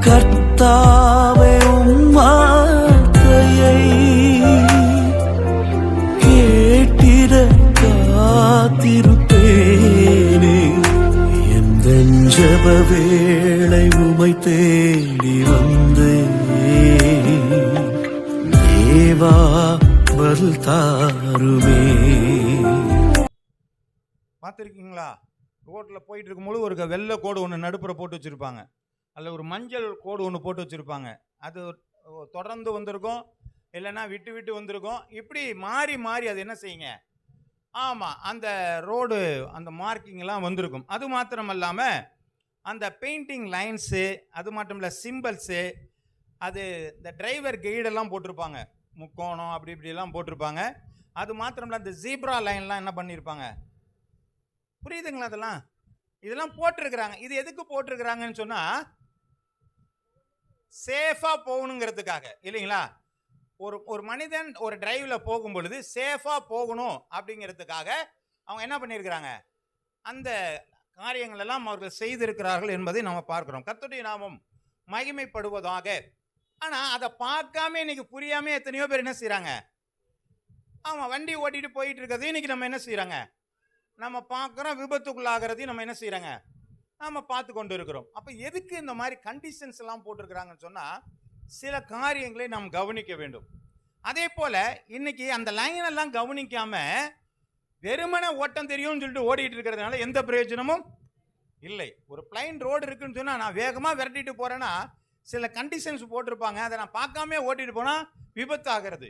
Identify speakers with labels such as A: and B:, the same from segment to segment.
A: கர்த்தாவே உம் வார்த்தையை கேட்டிட காத்திருப்பேனே. எந்தன் ஜெப வேளை உமை தேடி வந்தேன். தேவா பதில் தாருமே.
B: பார்த்துருக்கீங்களா? ரோட்டில் போயிட்டு இருக்கும்போது ஒரு வெள்ளை கோடு ஒன்று நடுப்புற போட்டு வச்சுருப்பாங்க, அதில் ஒரு மஞ்சள் கோடு ஒன்று போட்டு வச்சுருப்பாங்க. அது தொடர்ந்து வந்திருக்கும், இல்லைன்னா விட்டு விட்டு வந்திருக்கும். இப்படி மாறி மாறி அது என்ன செய்யுங்க, ஆமாம், அந்த ரோடு அந்த மார்க்கிங்லாம் வந்திருக்கும். அது மாத்திரம் இல்லாமல் அந்த பெயிண்டிங் லைன்ஸு, அது மட்டும் இல்லை சிம்பிள்ஸு, அது இந்த டிரைவர் கைடெல்லாம் போட்டிருப்பாங்க, முக்கோணம் அப்படி இப்படிலாம் போட்டிருப்பாங்க. அது மாத்திரம் இல்லை அந்த ஜீப்ரா லைன்லாம் என்ன பண்ணியிருப்பாங்க, புரியுதுங்களா? இதெல்லாம் போட்டிருக்கிறாங்க. இது எதுக்கு போட்டிருக்கிறாங்கன்னு சொன்னால் சேஃபாக போகணுங்கிறதுக்காக, இல்லைங்களா? ஒரு மனிதன் ஒரு டிரைவில் போகும் பொழுது சேஃபாக போகணும் அப்படிங்கிறதுக்காக அவங்க என்ன பண்ணியிருக்கிறாங்க, அந்த காரியங்கள் எல்லாம் அவர்கள் செய்திருக்கிறார்கள் என்பதை நம்ம பார்க்கிறோம். கர்த்தருடைய நாமம் மகிமைப்படுவதாக. ஆனால் அதை பார்க்காம இன்னைக்கு புரியாம எத்தனையோ பேர் என்ன செய்கிறாங்க, ஆமாம், வண்டி ஓட்டிட்டு போயிட்டு இருக்கிறது இன்னைக்கு நம்ம என்ன செய்கிறாங்க, நம்ம பார்க்குறோம். விபத்துக்குள்ளாகிறதையும் நம்ம என்ன செய்கிறோங்க, நம்ம பார்த்து கொண்டு இருக்கிறோம். அப்போ எதுக்கு இந்த மாதிரி கண்டிஷன்ஸ் எல்லாம் போட்டிருக்கிறாங்கன்னு சொன்னால் சில காரியங்களை நாம் கவனிக்க வேண்டும். அதே போல் இன்னைக்கு அந்த லைன் எல்லாம் கவனிக்காம வெறுமனை ஓட்டம் தெரியும்னு சொல்லிட்டு ஓடிட்டு இருக்கிறதுனால எந்த பிரயோஜனமும் இல்லை. ஒரு பிளைன் ரோடு இருக்குன்னு சொன்னால் நான் வேகமாக விரட்டிட்டு போகிறேன்னா சில கண்டிஷன்ஸ் போட்டிருப்பாங்க, அதை நான் பார்க்காம ஓட்டிட்டு போனால் விபத்து ஆகிறது.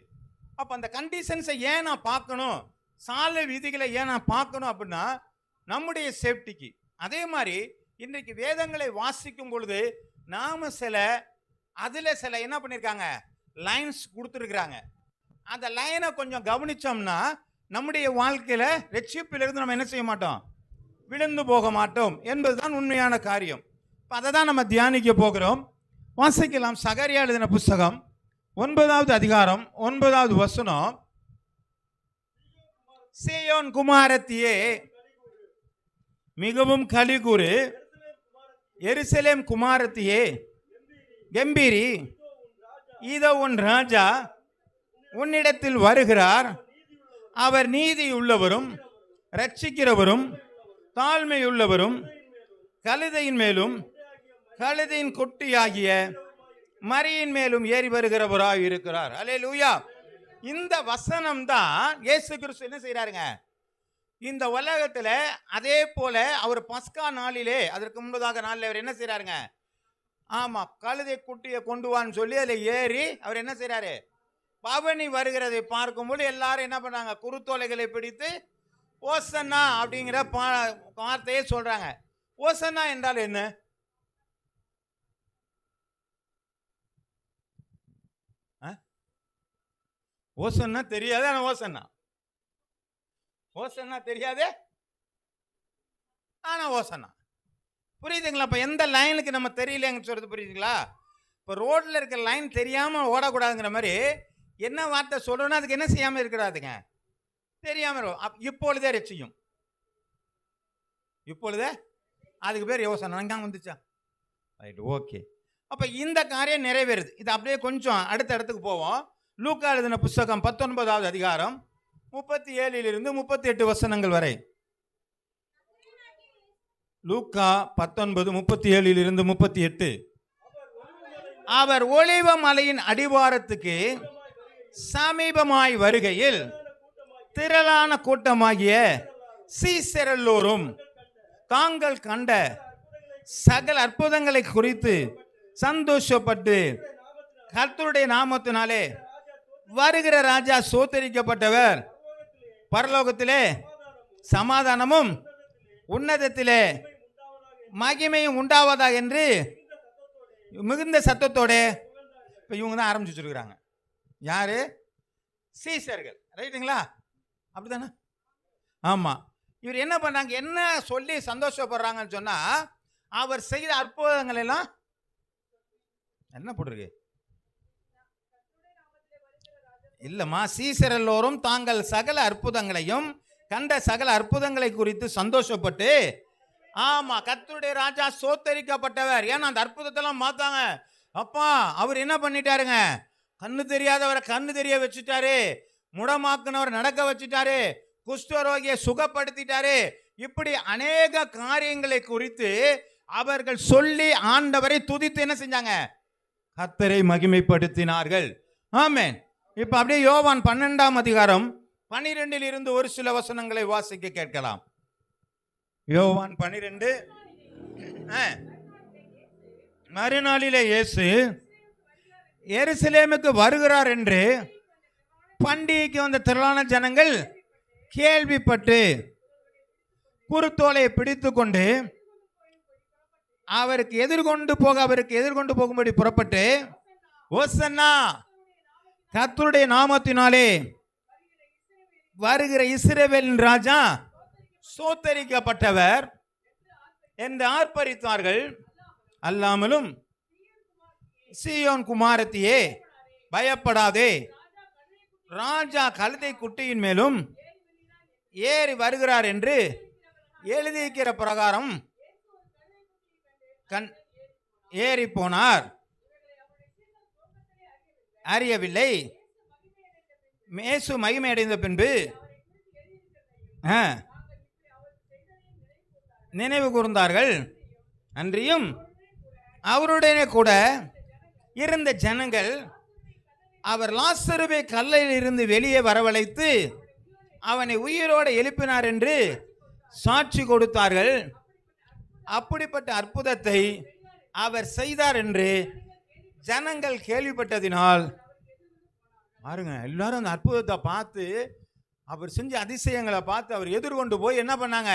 B: அப்போ அந்த கண்டிஷன்ஸை ஏன் நான் பார்க்கணும், சாலை விதிகளை ஏன் நான் பார்க்கணும் அப்படின்னா நம்முடைய சேஃப்டிக்கு. அதே மாதிரி இன்றைக்கு வேதங்களை வாசிக்கும் பொழுது நாம அதில் சில என்ன பண்ணியிருக்காங்க, லைன்ஸ் கொடுத்துருக்குறாங்க. அந்த லைனை கொஞ்சம் கவனித்தோம்னா நம்முடைய வாழ்க்கையில் ரட்சிப்பிலிருந்து நம்ம என்ன செய்ய மாட்டோம், விழுந்து போக மாட்டோம் என்பதுதான் உண்மையான காரியம். இப்போ அதை தான் நம்ம தியானிக்க போகிறோம். வாசிக்கலாம். சகரியா எழுதின புஸ்தகம் 9வது அதிகாரம் 9வது வசனம். சீயோன் குமாரத்தியே மிகவும் கலிகூறு, எருசலேம் குமாரத்தியே கம்பீரி, இதோ உன் ராஜா உன்னிடத்தில் வருகிறார். அவர் நீதி உள்ளவரும் ரட்சிக்கிறவரும் தாழ்மையுள்ளவரும் கழுதையின் மேலும் கழுதையின் குட்டியாகிய மரியின் மேலும் ஏறி வருகிறவராய் இருக்கிறார். அல்லேலூயா. இந்த வசனம் தான் இயேசு கிறிஸ்து என்ன செய்யறாருங்க, இந்த உலகத்தில் அதே போல அவர் பஸ்கா நாளிலே, அதற்கு முன்பதாக நாளில் அவர் என்ன செய்யறாருங்க, ஆமா, கழுதை குட்டியை கொண்டு வான்னு சொல்லி அதில் ஏறி அவர் என்ன செய்யறாரு, பவனி வருகிறதை பார்க்கும்போது எல்லாரும் என்ன பண்ணாங்க, குருத்தோலைகளை பிடித்து ஓசன்னா அப்படிங்கிற வார்த்தையை சொல்றாங்க. ஓசன்னா என்றால் என்ன? ஓசன்னா தெரியாது. ஆனா ஓசன்னா தெரியாது, ஆனா ஓசன்னா புரியுதுங்களா? இப்போ எந்த லைனுக்கு நம்ம தெரியலன்னு சொல்றது புரியுதுங்களா? இப்போ ரோட்ல இருக்க லைன் தெரியாம ஓடக்கூடாதுங்கிற மாதிரி என்ன வார்த்தை சொல்லணும், அதுக்கு என்ன செய்யாம இருக்கிறாதுங்க, தெரியாம இருக்கும். இப்பொழுதே ரட்சியும், இப்பொழுதே, அதுக்கு பேர் யோசனை. அங்கே வந்துச்சா, ரைட், ஓகே. அப்போ இந்த காரியம் நிறைவேறுது. இது அப்படியே கொஞ்சம் அடுத்த இடத்துக்கு போவோம். லூக்கா எழுதின புஸ்தகம் 19வது அதிகாரம் 37 38 வசனங்கள் வரை. லூக்கா 19 37 38. அவர் ஒலிவ மலையின் அடிவாரத்துக்கு சமீபமாய் வருகையில் திரளான கூட்டமாகிய சீசரெல்லோரும் தாங்கள் கண்ட சகல அற்புதங்களை குறித்து சந்தோஷப்பட்டு கர்த்தருடைய நாமத்தினாலே வருகிற ராஜா சோத்தரிக்கப்பட்டவர், பரலோகத்திலே சமாதானமும் உன்னதத்திலே மகிமையும் உண்டாவதா என்று மிகுந்த சத்தத்தோட இப்போ இவங்க தான் ஆரம்பிச்சு வச்சிருக்கிறாங்க. யாரு? சீசர்கள், ரைட்டுங்களா? அப்படிதானே? ஆமாம். இவர் என்ன பண்ணாங்க, என்ன சொல்லி சந்தோஷப்படுறாங்கன்னு சொன்னா, அவர் செய்த அற்புதங்கள் எல்லாம் என்ன போட்டிருக்கு இல்லம்மா, சீசர் எல்லோரும் தாங்கள் சகல அற்புதங்களையும் கண்ட சகல அற்புதங்களை குறித்து சந்தோஷப்பட்டு ஆமா, கர்த்தருடைய ராஜா சோத்தரிக்கப்பட்டவர். ஏன்னா அந்த அற்புதத்தெல்லாம் பார்த்தாங்க. அப்பா அவர் என்ன பண்ணிட்டாருங்க, கண்ணு தெரியாதவரை கண்ணு தெரிய வச்சுட்டாரு, முடமாக்குனவர் நடக்க வச்சுட்டாரு, குஷ்டரோகியை சுகப்படுத்திட்டாரு. இப்படி அநேக காரியங்களை குறித்து அவர்கள் சொல்லி ஆண்டவரை துதித்து என்ன செஞ்சாங்க, கர்த்தரை மகிமைப்படுத்தினார்கள். ஆமென். இப்ப அப்படியே யோவான் 12ஆம் அதிகாரம் 12 இருந்து ஒரு சில வசனங்களை வாசிக்க கேட்கலாம். யோவான் 12. மறுநாளிலே இயேசு எருசலேமுக்கு வருகிறார் என்று பண்டிகைக்கு வந்த திரளான ஜனங்கள் கேள்விப்பட்டு குருத்தோலை பிடித்து கொண்டு அவருக்கு எதிர்கொண்டு போகும்படி புறப்பட்டு, ஓசன்னா கர்த்தருடைய நாமத்தினாலே வருகிற இஸ்ரவேலின் ராஜா சோத்தரிக்கப்பட்டவர் என்று ஆர்ப்பரித்தார்கள். அல்லாமலும் சீயோன் குமாரத்தியே பயப்படாதே, ராஜா கழுதை குட்டியின் மேலும் ஏறி வருகிறார் என்று எழுதியிருக்கிற பிரகாரம் ஏறி போனார். அறியவில்லை. மேசு மகிமை அடைந்த பின்பு நினைவு கூர்ந்தார்கள். அன்றியும் அவருடனே கூட இருந்த ஜனங்கள் அவர் லாசருவை கல்லில் இருந்து வெளியே வரவழைத்து அவனை உயிரோடு எழுப்பினார் என்று சாட்சி கொடுத்தார்கள். அப்படிப்பட்ட அற்புதத்தை அவர் செய்தார் என்று ஜனங்கள் கேள்விப்பட்டதினால், பாருங்க, எல்லாரும் அந்த அற்புதத்தை பார்த்து அவர் செஞ்ச அதிசயங்களை பார்த்து அவர் எதிர்கொண்டு போய் என்ன பண்ணாங்க,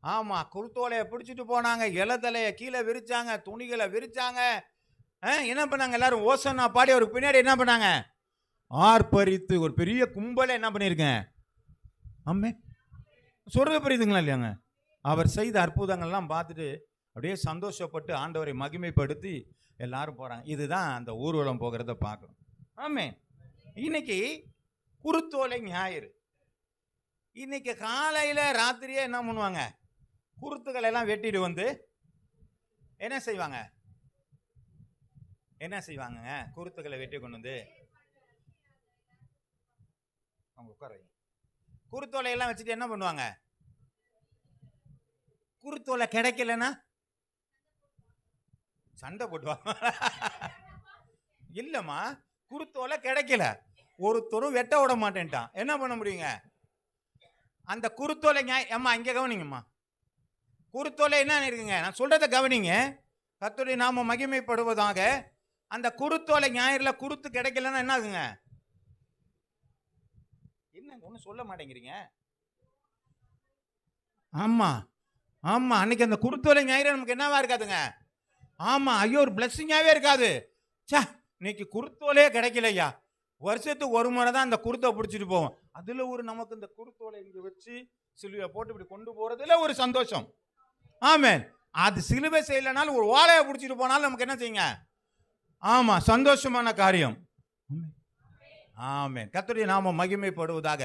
B: ஆமா, குருத்தோலையை பிடிச்சிட்டு போனாங்க, இலத்தலையை கீழே விரிச்சாங்க, துணிகளை விரிச்சாங்க. என்ன பண்ணாங்க, எல்லாரும் ஓசன்னா பாடி அவருக்கு பின்னாடி என்ன பண்ணாங்க, ஆர்ப்பரித்து ஒரு பெரிய கும்பலை என்ன பண்ணியிருக்கேன். ஆமே, சொல்றது புரியுதுங்களா இல்லையாங்க? அவர் செய்த அற்புதங்கள்லாம் பார்த்துட்டு அப்படியே சந்தோஷப்பட்டு ஆண்டவரை மகிமைப்படுத்தி எல்லாரும் போறாங்க. இதுதான் அந்த ஊர்வலம் போகிறத பார்க்கணும். ஆமே, இன்னைக்கு குருத்தோலை ஞாயிறு. இன்னைக்கு காலையில ராத்திரியே என்ன பண்ணுவாங்க, குருத்துக்களை எல்லாம் வெட்டிட்டு வந்து என்ன செய்வாங்க, குருத்துக்களை வெட்டி கொண்டு வந்து அவங்க உட்கார குருத்தோலை எல்லாம் வச்சுட்டு என்ன பண்ணுவாங்க, குருத்தோலை கிடைக்கலன்னா சண்டை போட்டுவாங்க. இல்லம்மா, குருத்தோலை கிடைக்கல, ஒருத்தரும் வெட்ட விட மாட்டேன்ட்டான், என்ன பண்ண முடியுங்க? அந்த குருத்தோலை அம்மா இங்க கவனிங்கம்மா, குருத்தோலை என்ன இருக்குங்க, நான் சொல்றத கவனிங்க, கர்த்தருடைய நாம மகிமைப்படுவதாக. அந்த குருத்தோலை ஞாயிறுல குருத்து கிடைக்கலன்னா என்ன ஆகுங்க? என்ன ஒன்றும் சொல்ல மாட்டேங்கிறீங்க? ஆமா ஆமா, அன்னைக்கு அந்த குருத்தோலை ஞாயிறு நமக்கு என்னவா இருக்காதுங்க? ஆமா, ஐயோ, ஒரு பிளஸ்ஸிங்காவே இருக்காது. சே, இன்னைக்கு குருத்தோலையே கிடைக்கலையா, வருஷத்துக்கு ஒரு முறை தான் அந்த குருத்தை பிடிச்சிட்டு போவோம். அதுல ஒரு நமக்கு இந்த குருத்தோலை இங்க வச்சு சிலுவை போட்டு இப்படி கொண்டு போறதுல ஒரு சந்தோஷம். ஆமென். அது சிலுவை செய்யலனாலும் ஒரு ஓலையை பிடிச்சிட்டு போனாலும் நமக்கு என்ன செய்யுங்க? ஆமா, சந்தோஷமான காரியம். ஆமென். கர்த்தருடைய நாமம் மகிமைப்படுவதாக.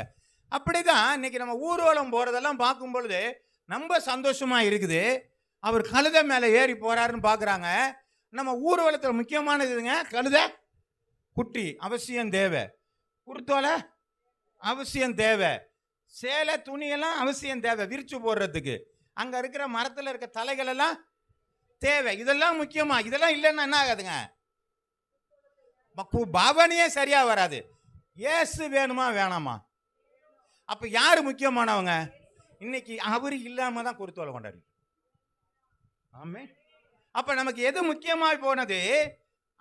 B: அப்படிதான் இன்னைக்கு நம்ம ஊர்வலம் போறதெல்லாம் பார்க்கும் பொழுது ரொம்ப சந்தோஷமா இருக்குது. அவர் கழுதை மேல ஏறி போறாருன்னு பாக்குறாங்க. நம்ம ஊர்வலத்தில் முக்கியமானதுங்க கழுதை குட்டி அவசியம் தேவை, குருத்தோலை அவசியம் தேவை, சேலை துணியெல்லாம் அவசியம் தேவை விரிச்சு போடுறதுக்கு, அங்க இருக்கிற மரத்துல இருக்க தலைகள் எல்லாம் தேவை. இதெல்லாம் முக்கியமா. இதெல்லாம் இல்லைன்னா என்ன ஆகாதுங்க? பவனியே சரியா வராது. ஏசு வேணுமா வேணாமா? அப்ப யாரு முக்கியமானவங்க? இன்னைக்கு அவரு இல்லாம தான் குருத்தோலை கொண்டாடி. ஆமே. அப்ப நமக்கு எது முக்கியமாய் போனது?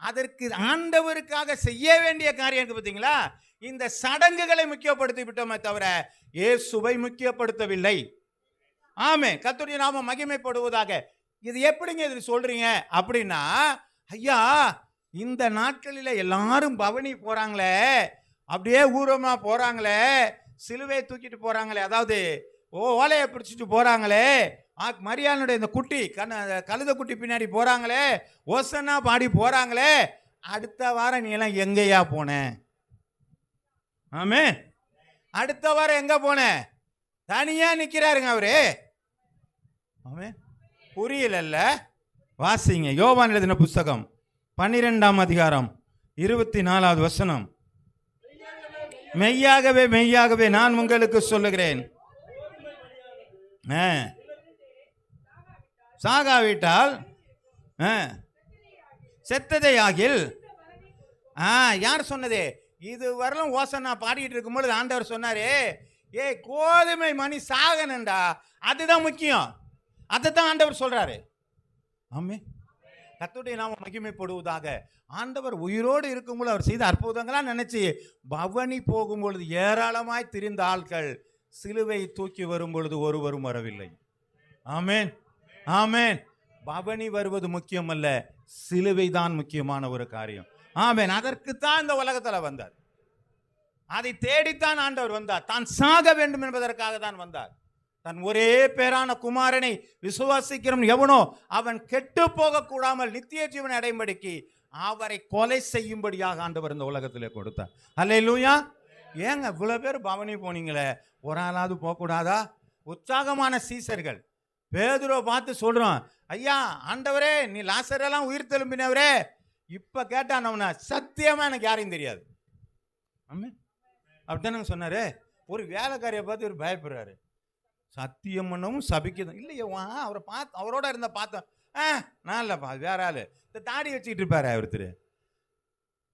B: அதற்கு ஆண்டவருக்காக செய்ய வேண்டிய காரியம் இருக்கு பார்த்தீங்களா? இந்த சடங்குகளை முக்கியப்படுத்தி விட்டோமே தவிர இயேசுவை முக்கியப்படுத்தவில்லை. ஆமே. கர்த்தருடைய நாமம் மகிமைப்படுவதாக. இது எப்படிங்க இது சொல்றீங்க அப்படின்னா, ஐயா, இந்த நாட்களில எல்லாரும் பவனி போறாங்களே, அப்படியே ஊரமா போறாங்களே, சிலுவை தூக்கிட்டு போறாங்களே, அதாவது ஓலையை பிடிச்சிட்டு போறாங்களே, மரியாளுடைய இந்த குட்டி கழுத குட்டி பின்னாடி போறாங்களே, ஓசன்னா பாடி போறாங்களே, அடுத்த வாரம் நீ எல்லாம் எங்கேயா போன? ஆமே. அடுத்த வாரம் எங்க போன? தனியா நிக்கிறாருங்க அவரு. ஆமே. புரியல, வாசிங்க. யோவான் எழுதின புஸ்தகம் 12ஆம் அதிகாரம் 24வது வசனம். மெய்யாகவே மெய்யாகவே நான் உங்களுக்கு சொல்லுகிறேன், சாகாவிட்டால் செத்ததை ஆகில். யார் சொன்னது? இது வரலும் ஓசனா பாடிட்டு இருக்கும்போது ஆண்டவர் சொன்னாரு, கோதுமை மணி சாகனண்டா, அதுதான் முக்கியம். அதுதான் ஆண்டவர் சொல்றாரு. ஆமே, கர்த்தருடைய நாமம் மகிமைப்படுவதாக. ஆண்டவர் உயிரோடு இருக்கும்போது அவர் செய்த அற்புதங்களா நினைச்சு பவனி போகும்பொழுது ஏராளமாய் திரிந்த ஆட்கள் சிலுவை தூக்கி வரும் பொழுது ஒருவரும் வரவில்லை. ஆமேன், ஆமேன். பவனி வருவது முக்கியம் அல்ல, சிலுவை தான் முக்கியமான ஒரு காரியம். ஆமேன். அதற்குத்தான் இந்த உலகத்துல வந்தார். அதை தேடித்தான் ஆண்டவர் வந்தார். தான் சாக வேண்டும் என்பதற்காக தான் வந்தார். தன் ஒரே பேரான குமாரனை விசுவாசிக்கிறவன் எவனோ அவன் கெட்டு போக கூடாமல் நித்திய ஜீவனை அடையும்படிக்கு அவரை கொலை செய்யும்படியாக ஆண்டவர் இந்த உலகத்திலே கொடுத்தார். அல்லேலூயா. ஏங்க இவ்வளவு பேர் பவனி போனீங்களே, ஒரு ஆளாவது போகக்கூடாதா? உற்சாகமான சீசர்கள் பேதுருவை பார்த்து சொல்றான், ஐயா ஆண்டவரே, நீ லாசரெல்லாம் உயிர் தெழும்பினவரே. இப்ப கேட்டான் அவனை, சத்தியமா எனக்கு யாரையும் தெரியாது. அப்படித்தானே சொன்னாரு. ஒரு வேலைக்காரியை பார்த்து ஒரு பயப்படுறாரு. சத்தியம் பண்ணவும் சபிக்கதும் இல்லையா? அவரை பார்த்து அவரோட இருந்த பார்த்தோம், நான் இல்லைப்பா, வேற ஆளு. இந்த தாடி வச்சுக்கிட்டு இருப்பாரு ஒருத்தர்,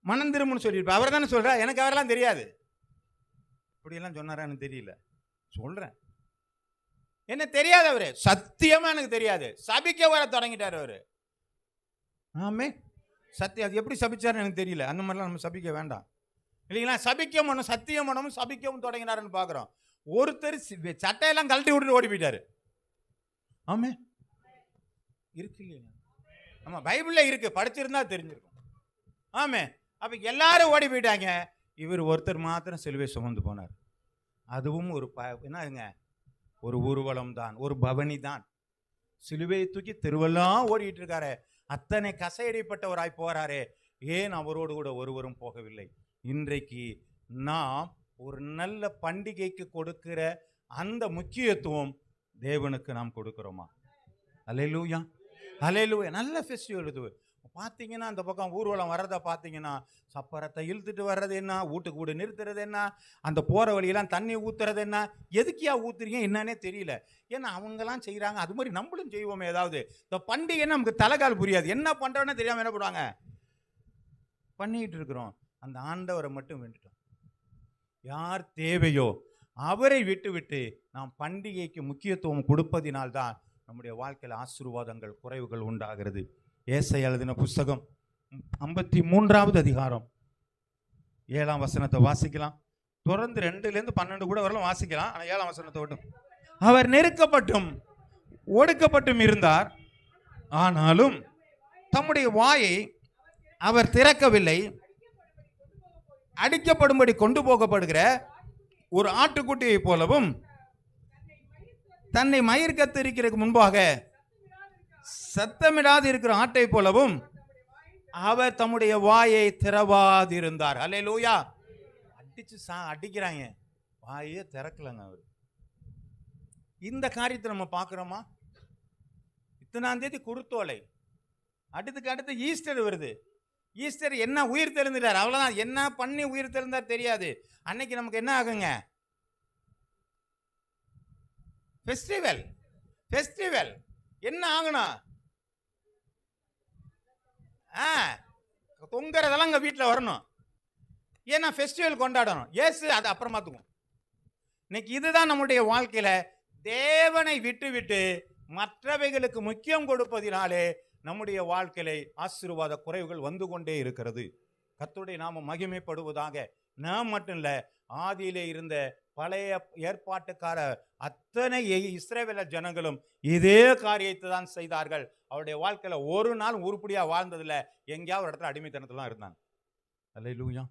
B: மனம் திரும்புன்னு சொல்லியிருப்பார். அவர் தானே சொல்ற, எனக்கு அவரெல்லாம் தெரியாது. இப்படியெல்லாம் சொன்னாரான்னு தெரியல, சொல்றேன். என்ன தெரியாது அவரு, சத்தியமா எனக்கு தெரியாது. சபிக்க வர தொடங்கிட்டாரு அவரு. ஆமே, சத்தியம். அது எப்படி சபிச்சாருன்னு எனக்கு தெரியல. அந்த மாதிரிலாம் நம்ம சபிக்க வேண்டாம் இல்லைங்களா? சபிக்க மனம், சத்தியம் மனமும் சபிக்கவும் தொடங்கினாருன்னு பாக்குறோம். ஒருத்தர் சட்டையெல்லாம் கழட்டி விட்டுட்டு ஓடி போயிட்டாரு. ஆமே, இருக்கு இல்லையா? ஆமா, பைபிள்ல இருக்கு, படிச்சிருந்தா தெரிஞ்சிருக்கும். ஆமே, அப்ப எல்லாரும் ஓடி போயிட்டாங்க. இவர் ஒருத்தர் மாத்திரம் சிலுவை சுமந்து போனார். அதுவும் ஒரு என்னங்க, ஒரு ஊர்வலம் தான், ஒரு பவனி தான். சிலுவையை தூக்கி திருவெல்லாம் ஓடிட்டு இருக்காரு. அத்தனை கசையடிப்பட்டவராய் போறாரு. ஏன் அவரோடு கூட ஒருவரும் போகவில்லை? இன்றைக்கு நாம் ஒரு நல்ல பண்டிகைக்கு கொடுக்கிற அந்த முக்கியத்துவம் தேவனுக்கு நாம் கொடுக்கிறோமா? அல்லேலூயா, அல்லேலூயா. நல்ல ஃபெஸ்டிவல் இது. பார்த்தீங்கன்னா அந்த பக்கம் ஊர்வலம் வர்றதை பார்த்தீங்கன்னா, சப்பரத்தை இழுத்துட்டு வர்றது என்ன, வீட்டுக்கு வீடு நிறுத்துறது என்ன, அந்த போகிற வழியெல்லாம் தண்ணி ஊற்றுறது என்ன, எதுக்கியா ஊற்றுறீங்க என்னன்னே தெரியல. ஏன்னா அவங்கெல்லாம் செய்கிறாங்க, அது மாதிரி நம்மளும் செய்வோமே. ஏதாவது இந்த பண்டிகை நமக்கு தலைகால் புரியாது, என்ன பண்ணுறோன்னு தெரியாமல் என்ன பண்ணுவாங்க, பண்ணிக்கிட்டு இருக்கிறோம். அந்த ஆண்டவரை மட்டும் வேண்டிட்டோம். யார் தேவையோ அவரை விட்டு விட்டு நாம் பண்டிகைக்கு முக்கியத்துவம் கொடுப்பதினால்தான் நம்முடைய வாழ்க்கையில் ஆசீர்வாதங்கள் குறைவுகள் உண்டாகிறது. ஏசாயா எழுதின புஸ்தகம் 53வது அதிகாரம் 7ஆம் வசனத்தை வாசிக்கலாம். தொடர்ந்து 2லேருந்து 12 கூட வரலாம் வாசிக்கலாம். ஆனால் 7ஆம் வசனத்தை விட்டும். அவர் நெருக்கப்பட்டும் ஒடுக்கப்பட்டும் இருந்தார், ஆனாலும் தம்முடைய வாயை அவர் திறக்கவில்லை. அடிக்கப்படும்படி கொண்டு போகப்படுகிற ஒரு ஆட்டுக்குட்டியை போலவும், தன்னை மயிர் கத்தரிக்கிறதுக்கு முன்பாக சத்தமிடாது இருக்கிற ஆட்டை போலவும் அவர் தம்முடைய வாயை திறவாதிருந்தார். அல்லேலூயா. அடிச்சு அடிக்கிறாங்க, வாயே திறக்கலங்க அவர். இந்த காரியத்தை நம்ம பார்க்கிறோமா? இத்தனாம் தேதி குருத்தோலை, அடுத்து ஈஸ்டர் வருது. ஈஸ்டர் என்ன உயிர் தெழுந்துட்டார், அவ்வளவுதான். என்ன பண்ணி உயிர் தெழுந்தார் தெரியாது. அன்னைக்கு நமக்கு என்ன ஆகுங்க? ஃபெஸ்டிவல் என்ன ஆகணும்? தொங்குறதெல்லாம் எங்க வீட்டில் வரணும். ஏன்னா ஃபெஸ்டிவல் கொண்டாடணும். ஏசு அது அப்புறமாத்துக்கும். இன்னைக்கு இதுதான் நம்முடைய வாழ்க்கையில தேவனை விட்டு விட்டு மற்றவைகளுக்கு முக்கியம் கொடுப்பதினாலே நம்முடைய வாழ்க்கையில ஆசீர்வாத குறைவுகள் வந்து கொண்டே இருக்கிறது. கர்த்தருடைய நாமம் மகிமைப்படுவதாக. நாம் மட்டும் இல்ல, ஆதியிலே இருந்த பழைய ஏற்பாட்டுக்கார அத்தனை இஸ்ரவேலர் ஜனங்களும் இதே காரியத்தை தான் செய்தார்கள். அவருடைய வாழ்க்கையில ஒரு நாள் உருப்படியா வாழ்ந்ததில்லை. எங்கேயாவது ஒரு இடத்துல அடிமைத்தனத்துல தான் இருந்தாங்க. அல்லேலூயா.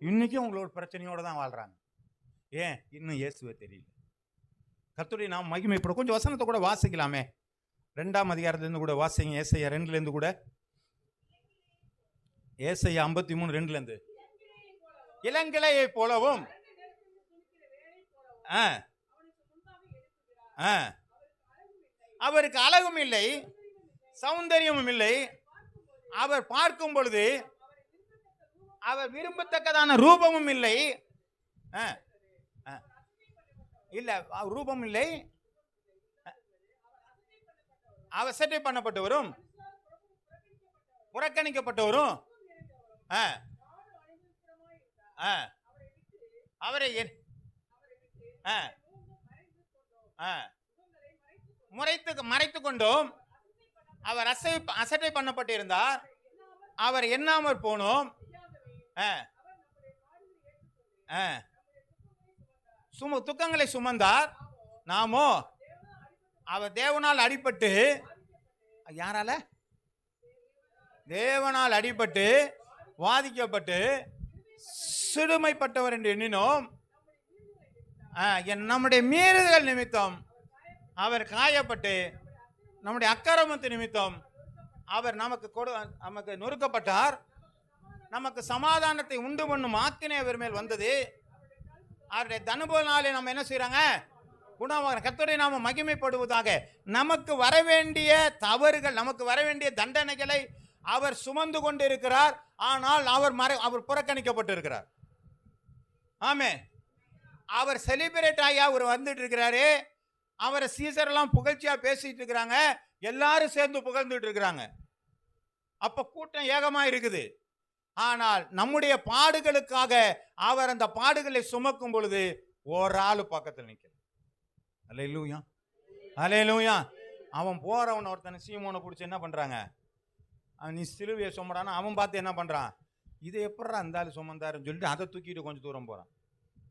B: இன்னைக்கும் உங்களோட பிரச்சனையோட தான் வாழ்றாங்க. ஏன்? இன்னும் இயேசுவே தெரியல. கர்த்தருடைய நாமம் மகிமைப்படும். கொஞ்சம் வசனத்தை கூட வாசிக்கலாமே. 2ஆம் அதிகாரத்திலிருந்து கூட வாசிங்க. ஏசாயா 2லேருந்து கூட. ஏசாயா 53:2 இளங்கிளையை போலவும் அவருக்கு அழகும் இல்லை, சௌந்தரியமும் இல்லை. அவர் பார்க்கும் பொழுது அவர் விரும்பத்தக்கதான ரூபமும் இல்லை. இல்ல, ரூபம் இல்லை. அவர் சட்டை பண்ணப்பட்டவரும் புறக்கணிக்கப்பட்டவரும் அவரை மறைத்து கொண்டோம். அவர் அசட்டை பண்ணப்பட்டிருந்தார். அவர் எண்ணாமற் போனோம். துக்கங்களை சுமந்தார். நாமோ அவர் தேவனால் அடிபட்டு, யாரால? தேவனால் அடிபட்டு வாதிக்கப்பட்டு சிறுமைப்பட்டவர் என்று எண்ணினோம். நம்முடைய மீறுதல் நிமித்தம் அவர் காயப்பட்டு, நம்முடைய அக்கிரமத்து நிமித்தம் அவர் நமக்கு நொறுக்கப்பட்டார். நமக்கு சமாதானத்தை உண்டு பண்ணும் ஆக்கினை அவர் மேல் வந்தது. அவருடைய தனுபவனாலே நம்ம என்ன செய்யறாங்க? குணமாக கர்த்தருடைய நாம மகிமைப்படுவதாக. நமக்கு வரவேண்டிய தவறுகள், நமக்கு வரவேண்டிய தண்டனைகளை அவர் சுமந்து கொண்டு இருக்கிறார். ஆனால் அவர் புறக்கணிக்கப்பட்டு இருக்கிறார். ஆமே. அவர் செலிபிரேட் ஆகி அவர் வந்துட்டு இருக்கிறாரு. அவரை சீசரெல்லாம் புகழ்ச்சியா பேசிட்டு இருக்கிறாங்க. எல்லாரும் சேர்ந்து புகழ்ந்துட்டு இருக்கிறாங்க. அப்ப கூட்டம் ஏகமா இருக்குது. ஆனால் நம்முடைய பாடுகளுக்காக அவர் அந்த பாடுகளை சுமக்கும் பொழுது ஒரு ஆளு பக்கத்தில் நிற்கிறார். அல்லேலூயா, அல்லேலூயா. அவன் போறவன் ஒருத்தனை சீமோனை பிடிச்சி என்ன பண்றாங்க? நீ சிலுவையை சுமடானா அவன் பார்த்து என்ன பண்றான்? இதை எப்படா அந்த ஆளு சுமந்தாருன்னு சொல்லிட்டு அதை தூக்கிட்டு கொஞ்சம் தூரம் போறான்.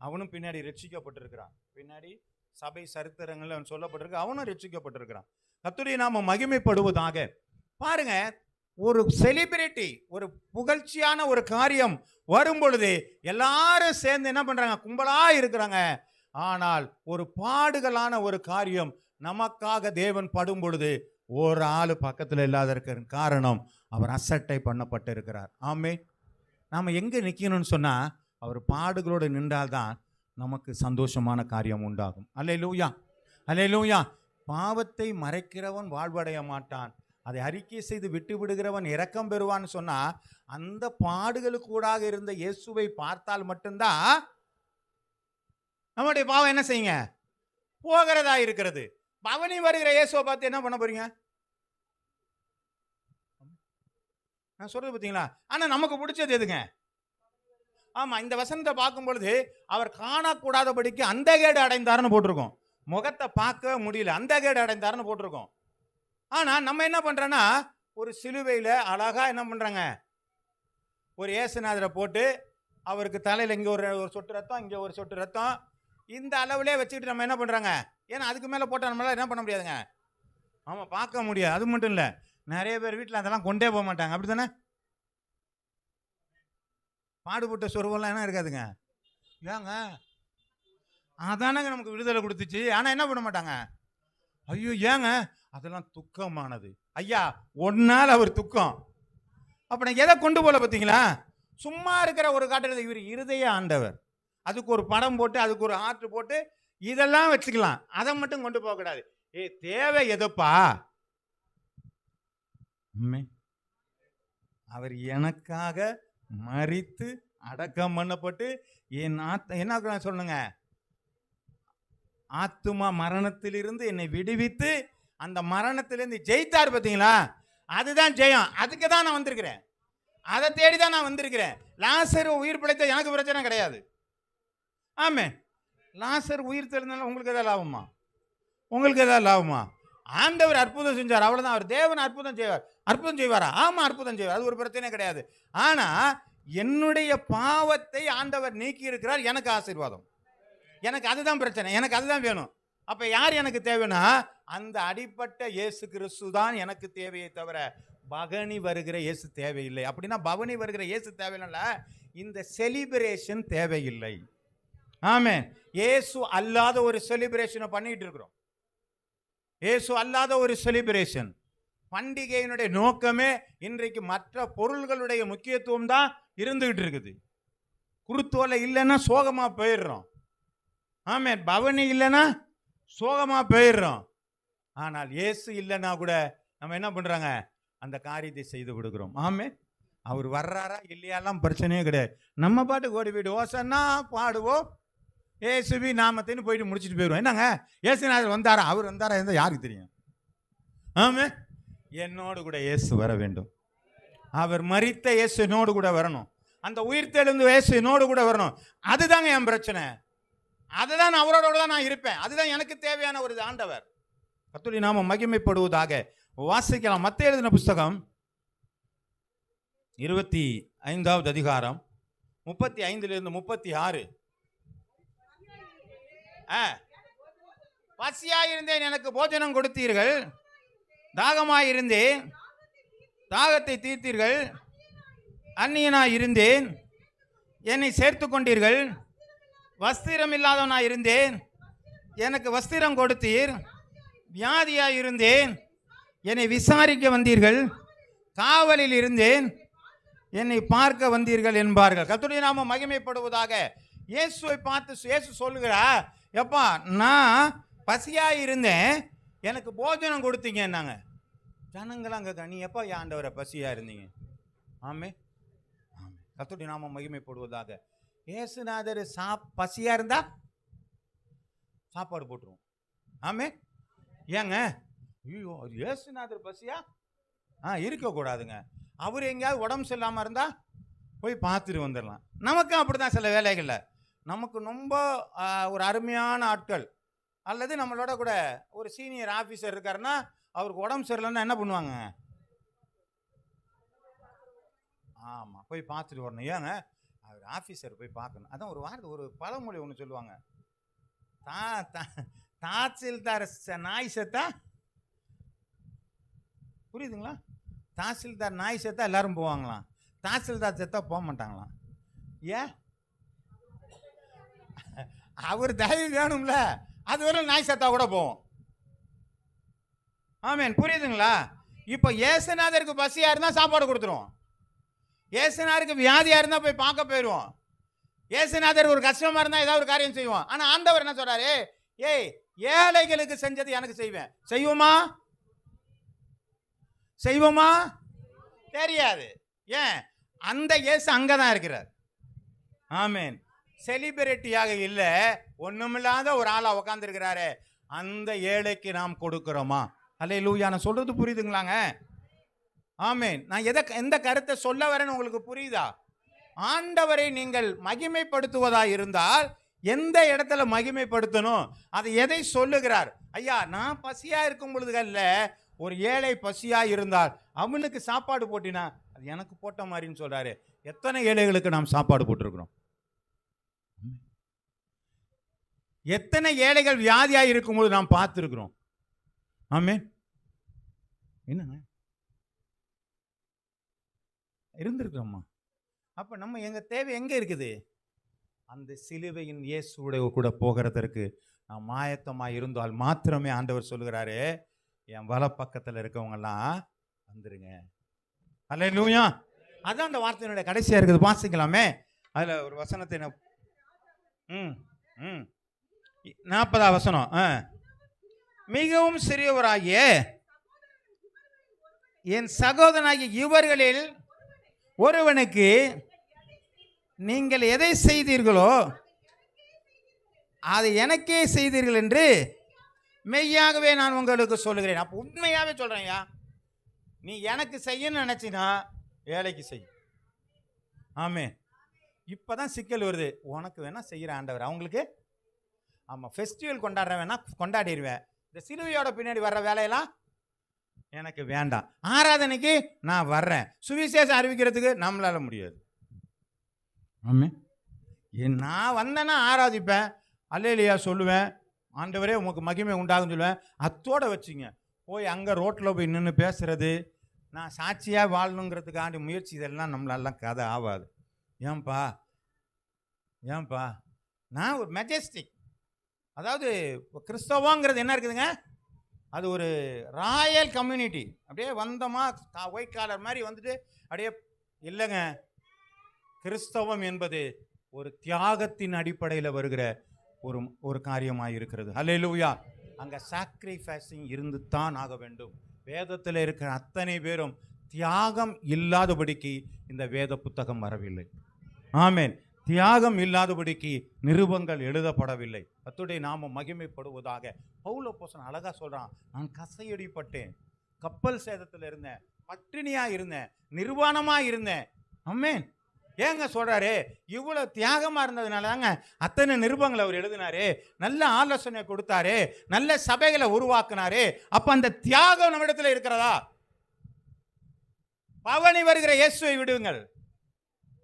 B: அவனும் பின்னாடி ரட்சிக்கப்பட்டிருக்கிறான். பின்னாடி சபை சரித்திரங்கள் அவன் சொல்லப்பட்டிருக்கு. அவனும் ரட்சிக்கப்பட்டிருக்கிறான். கர்த்தருடைய நாம மகிமைப்படுவதாக. பாருங்க, ஒரு செலிபிரிட்டி, ஒரு புகழ்ச்சியான ஒரு காரியம் வரும் பொழுது எல்லாரும் சேர்ந்து என்ன பண்றாங்க? கும்பலா இருக்கிறாங்க. ஆனால் ஒரு பாடுகளான ஒரு காரியம் நமக்காக தேவன் படும் பொழுது ஒரு ஆளு பக்கத்தில் இல்லாத இருக்கிற காரணம் அவர் அசட்டை பண்ணப்பட்டு இருக்கிறார். ஆமே. நாம எங்க நிக்கணும்னு சொன்னா அவர் பாடுகளோடு நின்றால்தான் நமக்கு சந்தோஷமான காரியம் உண்டாகும். அல்லேலூயா, அல்லேலூயா. பாவத்தை மறைக்கிறவன் வாழ்வடைய மாட்டான், அதை அறிக்கை செய்து விட்டு விடுகிறவன் இரக்கம் பெறுவான்னு சொன்னா, அந்த பாடுகளுக்கூடாக இருந்த இயேசுவை பார்த்தால் மட்டும்தான் நம்முடைய பாவம் என்ன செய்யுங்க? போகிறதா இருக்கிறது. பவனி வருகிற இயேசுவை பார்த்து என்ன பண்ண போறீங்க? நான் சொல்றது பார்த்தீங்களா? ஆனா நமக்கு பிடிச்சது எதுங்க? ஆமா, இந்த வசனத்தை பார்க்கும் பொழுது அவர் காணக்கூடாதபடிக்கு அந்த கேடு அடைந்தாருன்னு போட்டிருக்கோம். முகத்தை பார்க்க முடியல, அந்த கேடு அடைந்தாருன்னு போட்டிருக்கோம். ஆனா நம்ம என்ன பண்றோன்னா, ஒரு சிலுவையில அழகா என்ன பண்றாங்க? ஒரு ஏசுநாதரை போட்டு அவருக்கு தலையில இங்க ஒரு சொட்டு ரத்தம், இங்க ஒரு சொட்டு ரத்தம், இந்த அளவுலேயே வச்சுக்கிட்டு நம்ம என்ன பண்றாங்க? ஏன்னா அதுக்கு மேல போட்டா நம்மளால என்ன பண்ண முடியாதுங்க. ஆமா, பார்க்க முடியாது. அது மட்டும் இல்ல, நிறைய பேர் வீட்டில் அதெல்லாம் கொண்டே போக மாட்டாங்க. அப்படித்தானே? பாடுபட்ட சொருவெல்லாம் என்ன இருக்காதுங்க. ஏங்க அதானங்க நமக்கு விடுதலை கொடுத்துச்சு. ஆனா என்ன பண்ண மாட்டாங்க? ஐயோ ஏங்க அதெல்லாம் துக்கமானது. ஐயா, ஒன்னால் அவர் துக்கம். அப்ப நான் எதை கொண்டு போல பார்த்தீங்களா? சும்மா இருக்கிற ஒரு காட்டுறது இவர் இருதய ஆண்டவர். அதுக்கு ஒரு படம் போட்டு, அதுக்கு ஒரு ஆர்ட் போட்டு இதெல்லாம் வச்சுக்கலாம். அதை மட்டும் கொண்டு போக கூடாது. தேவை எதப்பா? அவர் எனக்காக மரித்து அடக்கம் பண்ணப்பட்டு என்ன சொல்லுங்க, ஆத்துமா மரணத்திலிருந்து என்னை விடுவித்து அந்த மரணத்திலிருந்து ஜெயித்தார். பார்த்தீங்களா? அதுதான் ஜெயம். அதுக்கு தான் நான் வந்திருக்கிறேன். அதை தேடி தான் நான் வந்திருக்கிறேன். லாசர் உயிர் பிழைத்த எனக்கு பிரச்சனை கிடையாது. ஆமே. லாசர் உயிர் தெரிந்தாலும் உங்களுக்கு எதாவது லாபமா? உங்களுக்கு எதாவது லாபமா? ஆண்டவர் அற்புதம் செஞ்சார், அவ்வளவுதான். அவர் தேவன் அற்புதம் செய்வார். அற்புதம் செய்வாரா? ஆமா, அற்புதம் செய்வார். அது ஒரு பிரச்சனை கிடையாது. ஆனா என்னுடைய பாவத்தை ஆண்டவர் நீக்கி இருக்கிறார். எனக்கு ஆசீர்வாதம். எனக்கு அதுதான் பிரச்சனை. எனக்கு அதுதான் வேணும். அப்ப யார் எனக்கு தேவைன்னா, அந்த அடிப்பட்ட இயேசு கிறிஸ்து தான் எனக்கு தேவையை தவிர பவனி வருகிற இயேசு தேவையில்லை. அப்படின்னா பவனி வருகிற இயேசு தேவையில்லை, இந்த செலிப்ரேஷன் தேவையில்லை. ஆமே. இயேசு அல்லாத ஒரு செலிப்ரேஷனை பண்ணிட்டு இருக்கிறோம். இயேசு அல்லாத ஒரு செலிப்ரேஷன். பண்டிகையினுடைய நோக்கமே இன்றைக்கு மற்ற பொருள்களுடைய முக்கியத்துவம் தான் இருந்துகிட்டு இருக்குது. குருத்தோலை இல்லைன்னா சோகமா போயிடுறோம். ஆமே. பவனி இல்லைன்னா சோகமா போயிடுறோம். ஆனால் இயேசு இல்லைன்னா கூட நம்ம என்ன பண்றாங்க, அந்த காரியத்தை செய்து கொடுக்குறோம். ஆமே, அவர் வர்றாரா இல்லையாலாம் பிரச்சனையே கிடையாது. நம்ம பாட்டுக்கு ஓடி போயிட்டு ஓசன்னா பாடுவோம், ஏசுவி நாமத்தின்னு போயிட்டு முடிச்சுட்டு போயிடுவோம். என்னங்க இயேசுநாதர் வந்தாரா, அவர் வந்தாரா இருந்தால் யாருக்கு தெரியும்? ஆமே, என்னோடு கூட இயேசு வர வேண்டும். அவர் மரித்த இயேசு என்னோடு கூட வரணும். அந்த உயிர்த்தெழுந்த இயேசு என்னோடு கூட வரணும். அதுதாங்க என் பிரச்சனை. அதுதான் அவரோட தான் நான் இருப்பேன். அதுதான் எனக்கு தேவையான ஒரு ஆண்டவர். கர்த்தருடைய நாமம் மகிமைப்படுவதாக. வாசிக்கலாம். மத்தேயு எழுதின புஸ்தகம் 25வது அதிகாரம் 35 36. பசியாயிருந்தேன், எனக்கு போஜனம் கொடுத்தீர்கள். தாகமாயிருந்தேன், தாகத்தை தீர்த்தீர்கள். அந்நியனாய் இருந்தேன், என்னை சேர்த்து கொண்டீர்கள். வஸ்திரம் இல்லாதவனாய் இருந்தேன், எனக்கு வஸ்திரம் கொடுத்தீர். வியாதியாய் இருந்தேன், என்னை விசாரிக்க வந்தீர்கள். காவலில் இருந்தேன், என்னை பார்க்க வந்தீர்கள் என்பார்கள். கர்த்தருடைய நாமம் மகிமைப்படுவதாக. இயேசுவை பார்த்து இயேசு சொல்லுகிறார், எப்பா நான் பசியாக இருந்தேன், எனக்கு போஜனம் கொடுத்தீங்க. என்னங்க ஜனங்களாம் அங்கே நீ எப்போ ஆண்டவரை பசியாக இருந்தீங்க? ஆமே, ஆமே. கர்த்தருடைய நாமம் மகிமைப்படுவதாக. இயேசுநாதர் பசியாக இருந்தா சாப்பாடு போட்டுருவோம். ஆமே, ஏங்க ஐயோ இயேசுநாதர் பசியா இருக்கக்கூடாதுங்க. அவர் எங்கேயாவது உடம்பு சரியில்லாமல் இருந்தால் போய் பார்த்துட்டு வந்துடலாம். நமக்கும் அப்படி தான் சில வேலைகளில் நமக்கு ரொம்ப ஒரு அருமையான ஆட்கள் அல்லது நம்மளோட கூட ஒரு சீனியர் ஆஃபீஸர் இருக்காருன்னா அவருக்கு உடம்பு சரியில்லைன்னா என்ன பண்ணுவாங்க? ஆமாம், போய் பார்த்துட்டு வரணும். ஏங்க அவர் ஆஃபீஸர் போய் பார்க்கணும். அதான் ஒரு வார்த்தை, ஒரு பழமொழி ஒன்று சொல்லுவாங்க, தாசில்தார் நாய் செத்தா, புரியுதுங்களா? தாசில்தார் நாய் செத்தா எல்லாரும் போவாங்களாம், தாசில்தார் செத்தா போக மாட்டாங்களாம். ஏன்? அவர் தயவு வேணும்ல, அது வரை நாய் செத்தா கூட போவோம். ஆமேன், புரியுதுங்களா? இப்போ இயேசுநாதருக்கு பசியா இருந்தா சாப்பாடு கொடுத்துருவோம். இயேசுநாதருக்கு வியாதியா இருந்தா போய் பார்க்க போயிடுவோம். இயேசுநாதர் ஒரு கஷ்டமா இருந்தா ஏதாவது ஒரு காரியம் செய்வோம். ஆனா ஆண்டவர் என்ன சொல்றாரு? ஏய், ஏழைகளுக்கு செஞ்சது எனக்கு செய்வேன். செய்வோமா? செய்வோமா? தெரியாது. ஏன்? அந்த இயேசு அங்கதான் இருக்கிறார். ஆமேன். செலிபிரிட்டியாக இல்ல, ஒண்ணுமில்லாத ஒரு ஆளா உட்கார்ந்து இருக்கிறாரு. அந்த ஏழைக்கு நாம் கொடுக்கிறோமா? அல்லேலூயா. நான் சொல்றது புரியுதுங்களாங்க? ஆமேன். நான் எந்த கருத்தை சொல்ல வரேன்னு உங்களுக்கு புரியுதா? ஆண்டவரை நீங்கள் மகிமைப்படுத்துவதா இருந்தால் எந்த இடத்துல மகிமைப்படுத்தணும், அது எதை சொல்லுகிறார்? ஐயா, நான் பசியா இருக்கும் பொழுதுகள்ல ஒரு ஏழை பசியா இருந்தால் அவனுக்கு சாப்பாடு போட்டினா அது எனக்கு போட்ட மாதிரின்னு சொல்றாரு. எத்தனை ஏழைகளுக்கு நாம் சாப்பாடு போட்டிருக்கிறோம்? எத்தனை ஏழைகள் வியாதியா இருக்கும்போது நாம் பார்த்துருக்கிறோம்? ஆமென். என்னங்க இருந்திருக்கிறோமா? அப்ப நம்ம எங்க தேவை எங்க இருக்குது? அந்த சிலுவையின் இயேசுவோட கூட போகிறதற்கு நாம் ஆயத்தமாக இருந்தால் மாத்திரமே ஆண்டவர் சொல்லுகிறாரு, என் வல பக்கத்தில் இருக்கவங்கெல்லாம் வந்துருங்க. அல்லேலூயா. அதான் அந்த வார்த்தையினுடைய கடைசியா இருக்குது. வாசிக்கலாமே. அதுல ஒரு வசனத்தை 40 வசனம். மிகவும் சிறியவராகிய என் சகோதரனாகிய இவர்களில் ஒருவனுக்கு நீங்கள் எதை செய்தீர்களோ அதை எனக்கே செய்தீர்கள் என்று மெய்யாகவே நான் உங்களுக்கு சொல்லுகிறேன். அப்போ உண்மையாகவே சொல்கிறேன்யா, நீ எனக்கு செய்யணும்னு நினச்சினா ஏழைக்கு செய். ஆமே. இப்போ தான் சிக்கல் வருது. உனக்கு வேணால் செய்கிற ஆண்டவர் அவங்களுக்கு. ஆமாம், ஃபெஸ்டிவல் கொண்டாடுற வேணா கொண்டாடிடுவேன். இந்த சிலுவையோட பின்னாடி வர்ற வேலையெல்லாம் எனக்கு வேண்டாம். ஆராதனைக்கு நான் வர்றேன், சுவிசேஷம் அறிவிக்கிறதுக்கு நம்மளால முடியாது. ஆமே. நான் வந்தேன்னா ஆராதிப்பேன், அல்லேலூயா சொல்லுவேன், ஆண்டவரே உமக்கு மகிமை உண்டாகுன்னு சொல்லுவேன். அத்தோடு வச்சுங்க. போய் அங்கே ரோட்டில் போய் நின்று பேசுறது, நான் சாட்சியாக வாழணுங்கிறதுக்காண்டி முயற்சி, இதெல்லாம் நம்மளெல்லாம் கதை ஆகாது. ஏன்பா நான் ஒரு மெஜஸ்டிக், அதாவது கிறிஸ்தவங்கிறது என்ன இருக்குதுங்க, அது ஒரு ராயல் கம்யூனிட்டி. அப்படியே வந்தோமா ஒயிட் காலர் மாதிரி வந்துட்டு அப்படியே இல்லைங்க. கிறிஸ்தவம் என்பது ஒரு தியாகத்தின் அடிப்படையில் வருகிற ஒரு காரியமாக இருக்கிறது. அல்லேலூயா. அங்க சாக்ரிஃபைசிங் இருந்து தான் ஆக வேண்டும். வேதத்தில் இருக்கிற அத்தனை பேரும் தியாகம் இல்லாதபடிக்கு இந்த வேத புத்தகம் வரவில்லை. ஆமென். தியாகம் இல்லாதபடிக்கு நிருபங்கள் எழுதப்படவில்லை. கர்த்தருடைய நாமம் மகிமைப்படுவதாக. பவுல் அப்போஸ்தலன் அழகா சொல்றான், நான் கசையடிப்பட்டேன், கப்பல் சேதத்தில் இருந்தேன், பட்டினியா இருந்தேன், நிர்வாணமா இருந்தேன். ஆமென். ஏங்க சொல்றாரு? இவ்வளவு தியாகமா இருந்ததுனால தாங்க அத்தனை நிருபங்களை அவர் எழுதினாரு, நல்ல ஆலோசனை கொடுத்தாரு, நல்ல சபைகளை உருவாக்குனாரு. அப்ப அந்த தியாகம் நம்ம இடத்துல இருக்கிறதா? பவனி வருகிற இயேசுவை விடுங்கள்,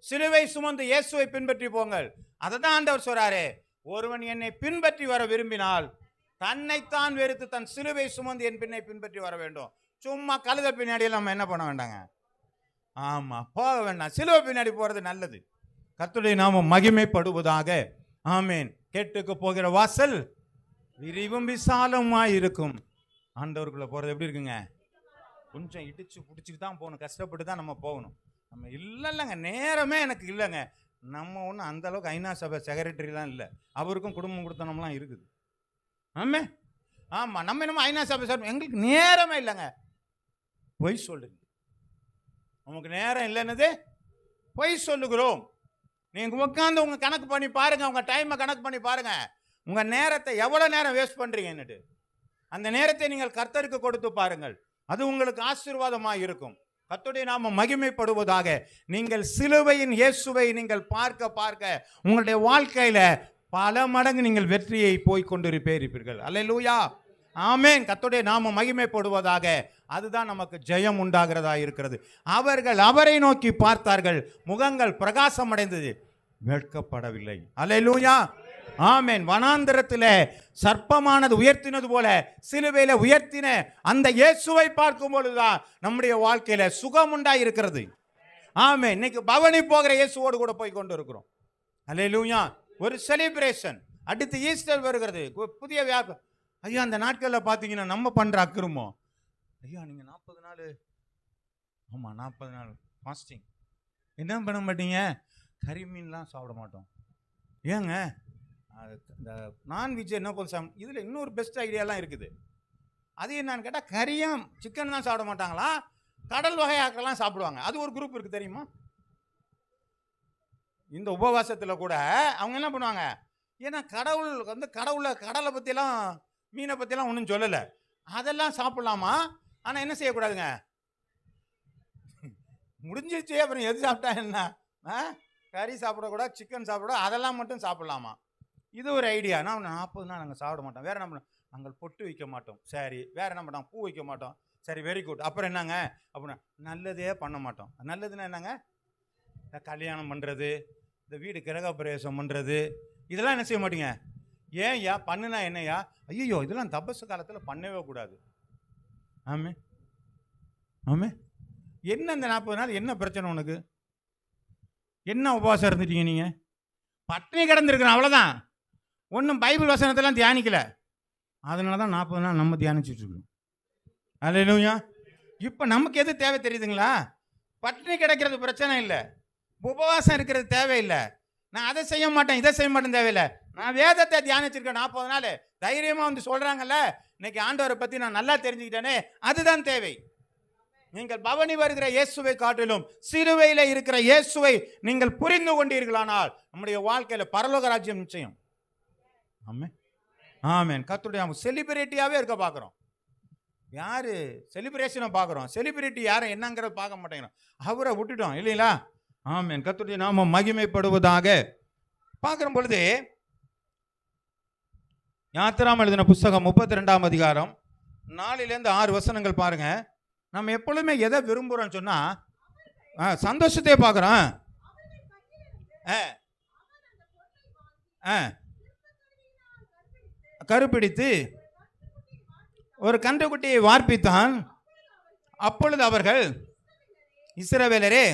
B: சிலுவை சுமந்து இயேசுவை பின்பற்றி போங்கள். அதை தான் ஆண்டவர் சொல்றாரு, ஒருவன் என்னை பின்பற்றி வர விரும்பினால் தன்னைத்தான் வெறுத்து தன் சிலுவை சுமந்து என் பின்னை பின்பற்றி வர வேண்டும். சும்மா கழுத பின்னாடி நம்ம என்ன பண்ண வேண்டாங்க. ஆமா, போக வேண்டாம். சிலுவை பின்னாடி போறது நல்லது. கர்த்தருடைய நாமம் மகிமைப்படுவதாக. ஆமென். கேட்டுக்கு போகிற வாசல் விரிவும் விசாலமாய் இருக்கும். ஆண்டவருக்குள்ள போறது எப்படி இருக்குங்க? கொஞ்சம் இடிச்சு பிடிச்சிட்டு தான் போகணும், கஷ்டப்பட்டு தான் நம்ம போகணும். நம்ம இல்லைங்க, நேரமே எனக்கு இல்லைங்க. நம்ம ஒன்றும் அந்த அளவுக்கு ஐநா சபை செக்ரட்டரிலாம் இல்லை, அவருக்கும் குடும்பம் கொடுத்தனம்லாம் இருக்குது. ஆமே, ஆமாம். நம்ம என்னமோ ஐநா சபை சார், எங்களுக்கு நேரமே இல்லைங்க. பொய் சொல்லுங்க, நமக்கு நேரம் இல்லைன்னது பொய் சொல்லுகிறோம். நீங்கள் உட்காந்து உங்கள் கணக்கு பண்ணி பாருங்க, உங்கள் டைமை கணக்கு பண்ணி பாருங்க, உங்கள் நேரத்தை எவ்வளோ நேரம் வேஸ்ட் பண்ணுறீங்கன்னுட்டு. அந்த நேரத்தை நீங்கள் கர்த்தருக்கு கொடுத்து பாருங்கள், அது உங்களுக்கு ஆசீர்வாதமாக இருக்கும். கர்த்தருடைய நாமம் மகிமைப்படுவதாக. நீங்கள் சிலுவையின் இயேசுவை நீங்கள் பார்க்க பார்க்க உங்களுடைய வாழ்க்கையில பல மடங்கு நீங்கள் வெற்றியை போய் கொண்டிருப்பீர்கள். அல்லேலூயா, ஆமென். கர்த்தருடைய நாமம் மகிமைப்படுவதாக. அதுதான் நமக்கு ஜெயம் உண்டாகிறதா இருக்கிறது. அவர்கள் அவரை நோக்கி பார்த்தார்கள், முகங்கள் பிரகாசம் அடைந்தது, வெட்கப்படவில்லை. அல்லேலூயா, ஆமென். வனாந்தரத்தில் சர்ப்பமானது உயர்த்தினது போல சிலுவையில உயர்த்தின அந்த இயேசுவை பார்க்கும் பொழுதுதான் நம்முடைய வாழ்க்கையில சுகம் உண்டாய் இருக்கிறது. ஆமென். இன்னைக்கு பவனி போகிற இயேசுவோடு கூட போய் கொண்டு இருக்கிறோம். அல்லேலூயா. ஒரு செலிப்ரேஷன். அடுத்து ஈஸ்டர் வருகிறது, புதிய வியாபாரம். ஐயா, அந்த நாட்களில் பார்த்தீங்கன்னா நம்ம பண்ற அக்கிரமம். ஐயா, நீங்க 40 நாள், ஆமா 40 நாள் ஃபாஸ்டிங், என்ன பண்ண மாட்டீங்க? கறி மீன்லாம் சாப்பிட மாட்டோம். ஏங்க? இந்த நான்வெஜ் என்ன போதும். இதில் இன்னொரு பெஸ்ட் ஐடியாலாம் இருக்குது. அது என்னன்னு கேட்டால், கறியும் சிக்கன் தான் சாப்பிட மாட்டாங்களா, கடல் வகையாக்கெல்லாம் சாப்பிடுவாங்க. அது ஒரு குரூப் இருக்குது தெரியுமா? இந்த உபவாசத்தில் கூட அவங்க என்ன பண்ணுவாங்க, ஏன்னா கடவுள் வந்து கடலை பற்றிலாம் மீனை பற்றிலாம் ஒன்றும் சொல்லலை, அதெல்லாம் சாப்பிடலாமா. ஆனால் என்ன செய்யக்கூடாதுங்க, முடிஞ்சிச்சு. அப்புறம் எது சாப்பிட்டா என்ன? கறி சாப்பிடக்கூடாது, சிக்கன் சாப்பிடக்கூடாது, அதெல்லாம் மட்டும் சாப்பிடலாமா. இது ஒரு ஐடியா. நான் 40 நாள் நாங்கள் சாப்பிட மாட்டோம். வேறு என்ன பண்ணோம்? நாங்கள் பொட்டு வைக்க மாட்டோம். சரி. வேறு என்ன பண்ணோம்? பூ வைக்க மாட்டோம். சரி, வெரி குட். அப்புறம் என்னங்க அப்படின்னா, நல்லதே பண்ண மாட்டோம். நல்லதுன்னா என்னங்க? இந்த கல்யாணம் பண்ணுறது, இந்த வீடு கிரகப்பிரவேசம் பண்ணுறது, இதெல்லாம் என்ன செய்ய மாட்டீங்க. ஏன்யா? பண்ணுனா என்னையா? ஐயோ, இதெல்லாம் தபசு காலத்தில் பண்ணவே கூடாது. ஆமே, ஆமே. என்ன இந்த 40 நாள் என்ன பிரச்சனை உனக்கு? என்ன உபவாசம் இருந்துட்டீங்க நீங்கள்? பட்டினி கிடந்திருக்கிறோம், அவ்வளோதான். ஒன்றும் பைபிள் வசனத்தெல்லாம் தியானிக்கலை. அதனால தான் 40 நாள் நம்ம தியானிச்சுட்டு இருக்கோம். அல்லேலூயா. இப்போ நமக்கு எது தேவை தெரியுதுங்களா? பட்டினி கிடக்கிறது பிரச்சனை இல்லை, உபவாசம் இருக்கிறது தேவையில்லை. நான் அதை செய்ய மாட்டேன், இதை செய்ய மாட்டேன் தேவையில்லை. நான் வேதத்தை தியானிச்சிருக்கேன் 40 நாள். தைரியமாக வந்து சொல்கிறாங்கல்ல, இன்னைக்கு ஆண்டவரை பற்றி நான் நல்லா தெரிஞ்சுக்கிட்டேனே, அதுதான் தேவை. நீங்கள் பவனி வருகிற இயேசுவை காட்டிலும் சிலுவையில் இருக்கிற இயேசுவை நீங்கள் புரிந்து கொண்டீர்களானால் நம்முடைய வாழ்க்கையில பரலோக ராஜ்யம் நிச்சயம். ஆமென், ஆமென். கர்த்தருடைய செலிபிரிட்டியாவே இருக்க பார்க்குறோம். யாரு செலிப்ரேஷனை பார்க்குறோம், செலிபிரிட்டி யாரும் என்னங்கிறத பார்க்க மாட்டேங்கிறோம். அவரை விட்டுட்டோம் இல்லைங்களா? ஆமென். கர்த்தருடைய நாமம் மகிமைப்படுவதாக. பார்க்குற பொழுது யாத்திராம் எழுதின புஸ்தகம் 32ஆம் அதிகாரம் 4லேருந்து 6 வசனங்கள் பாருங்க. நம்ம எப்பொழுதுமே எதை விரும்புகிறோம் சொன்னால் சந்தோஷத்தையே பார்க்குறோம். கருப்பிடித்து ஒரு கன்றுக்குட்டியை வார்ப்பித்தான். அப்பொழுது அவர்கள், இஸ்ரவேலரே,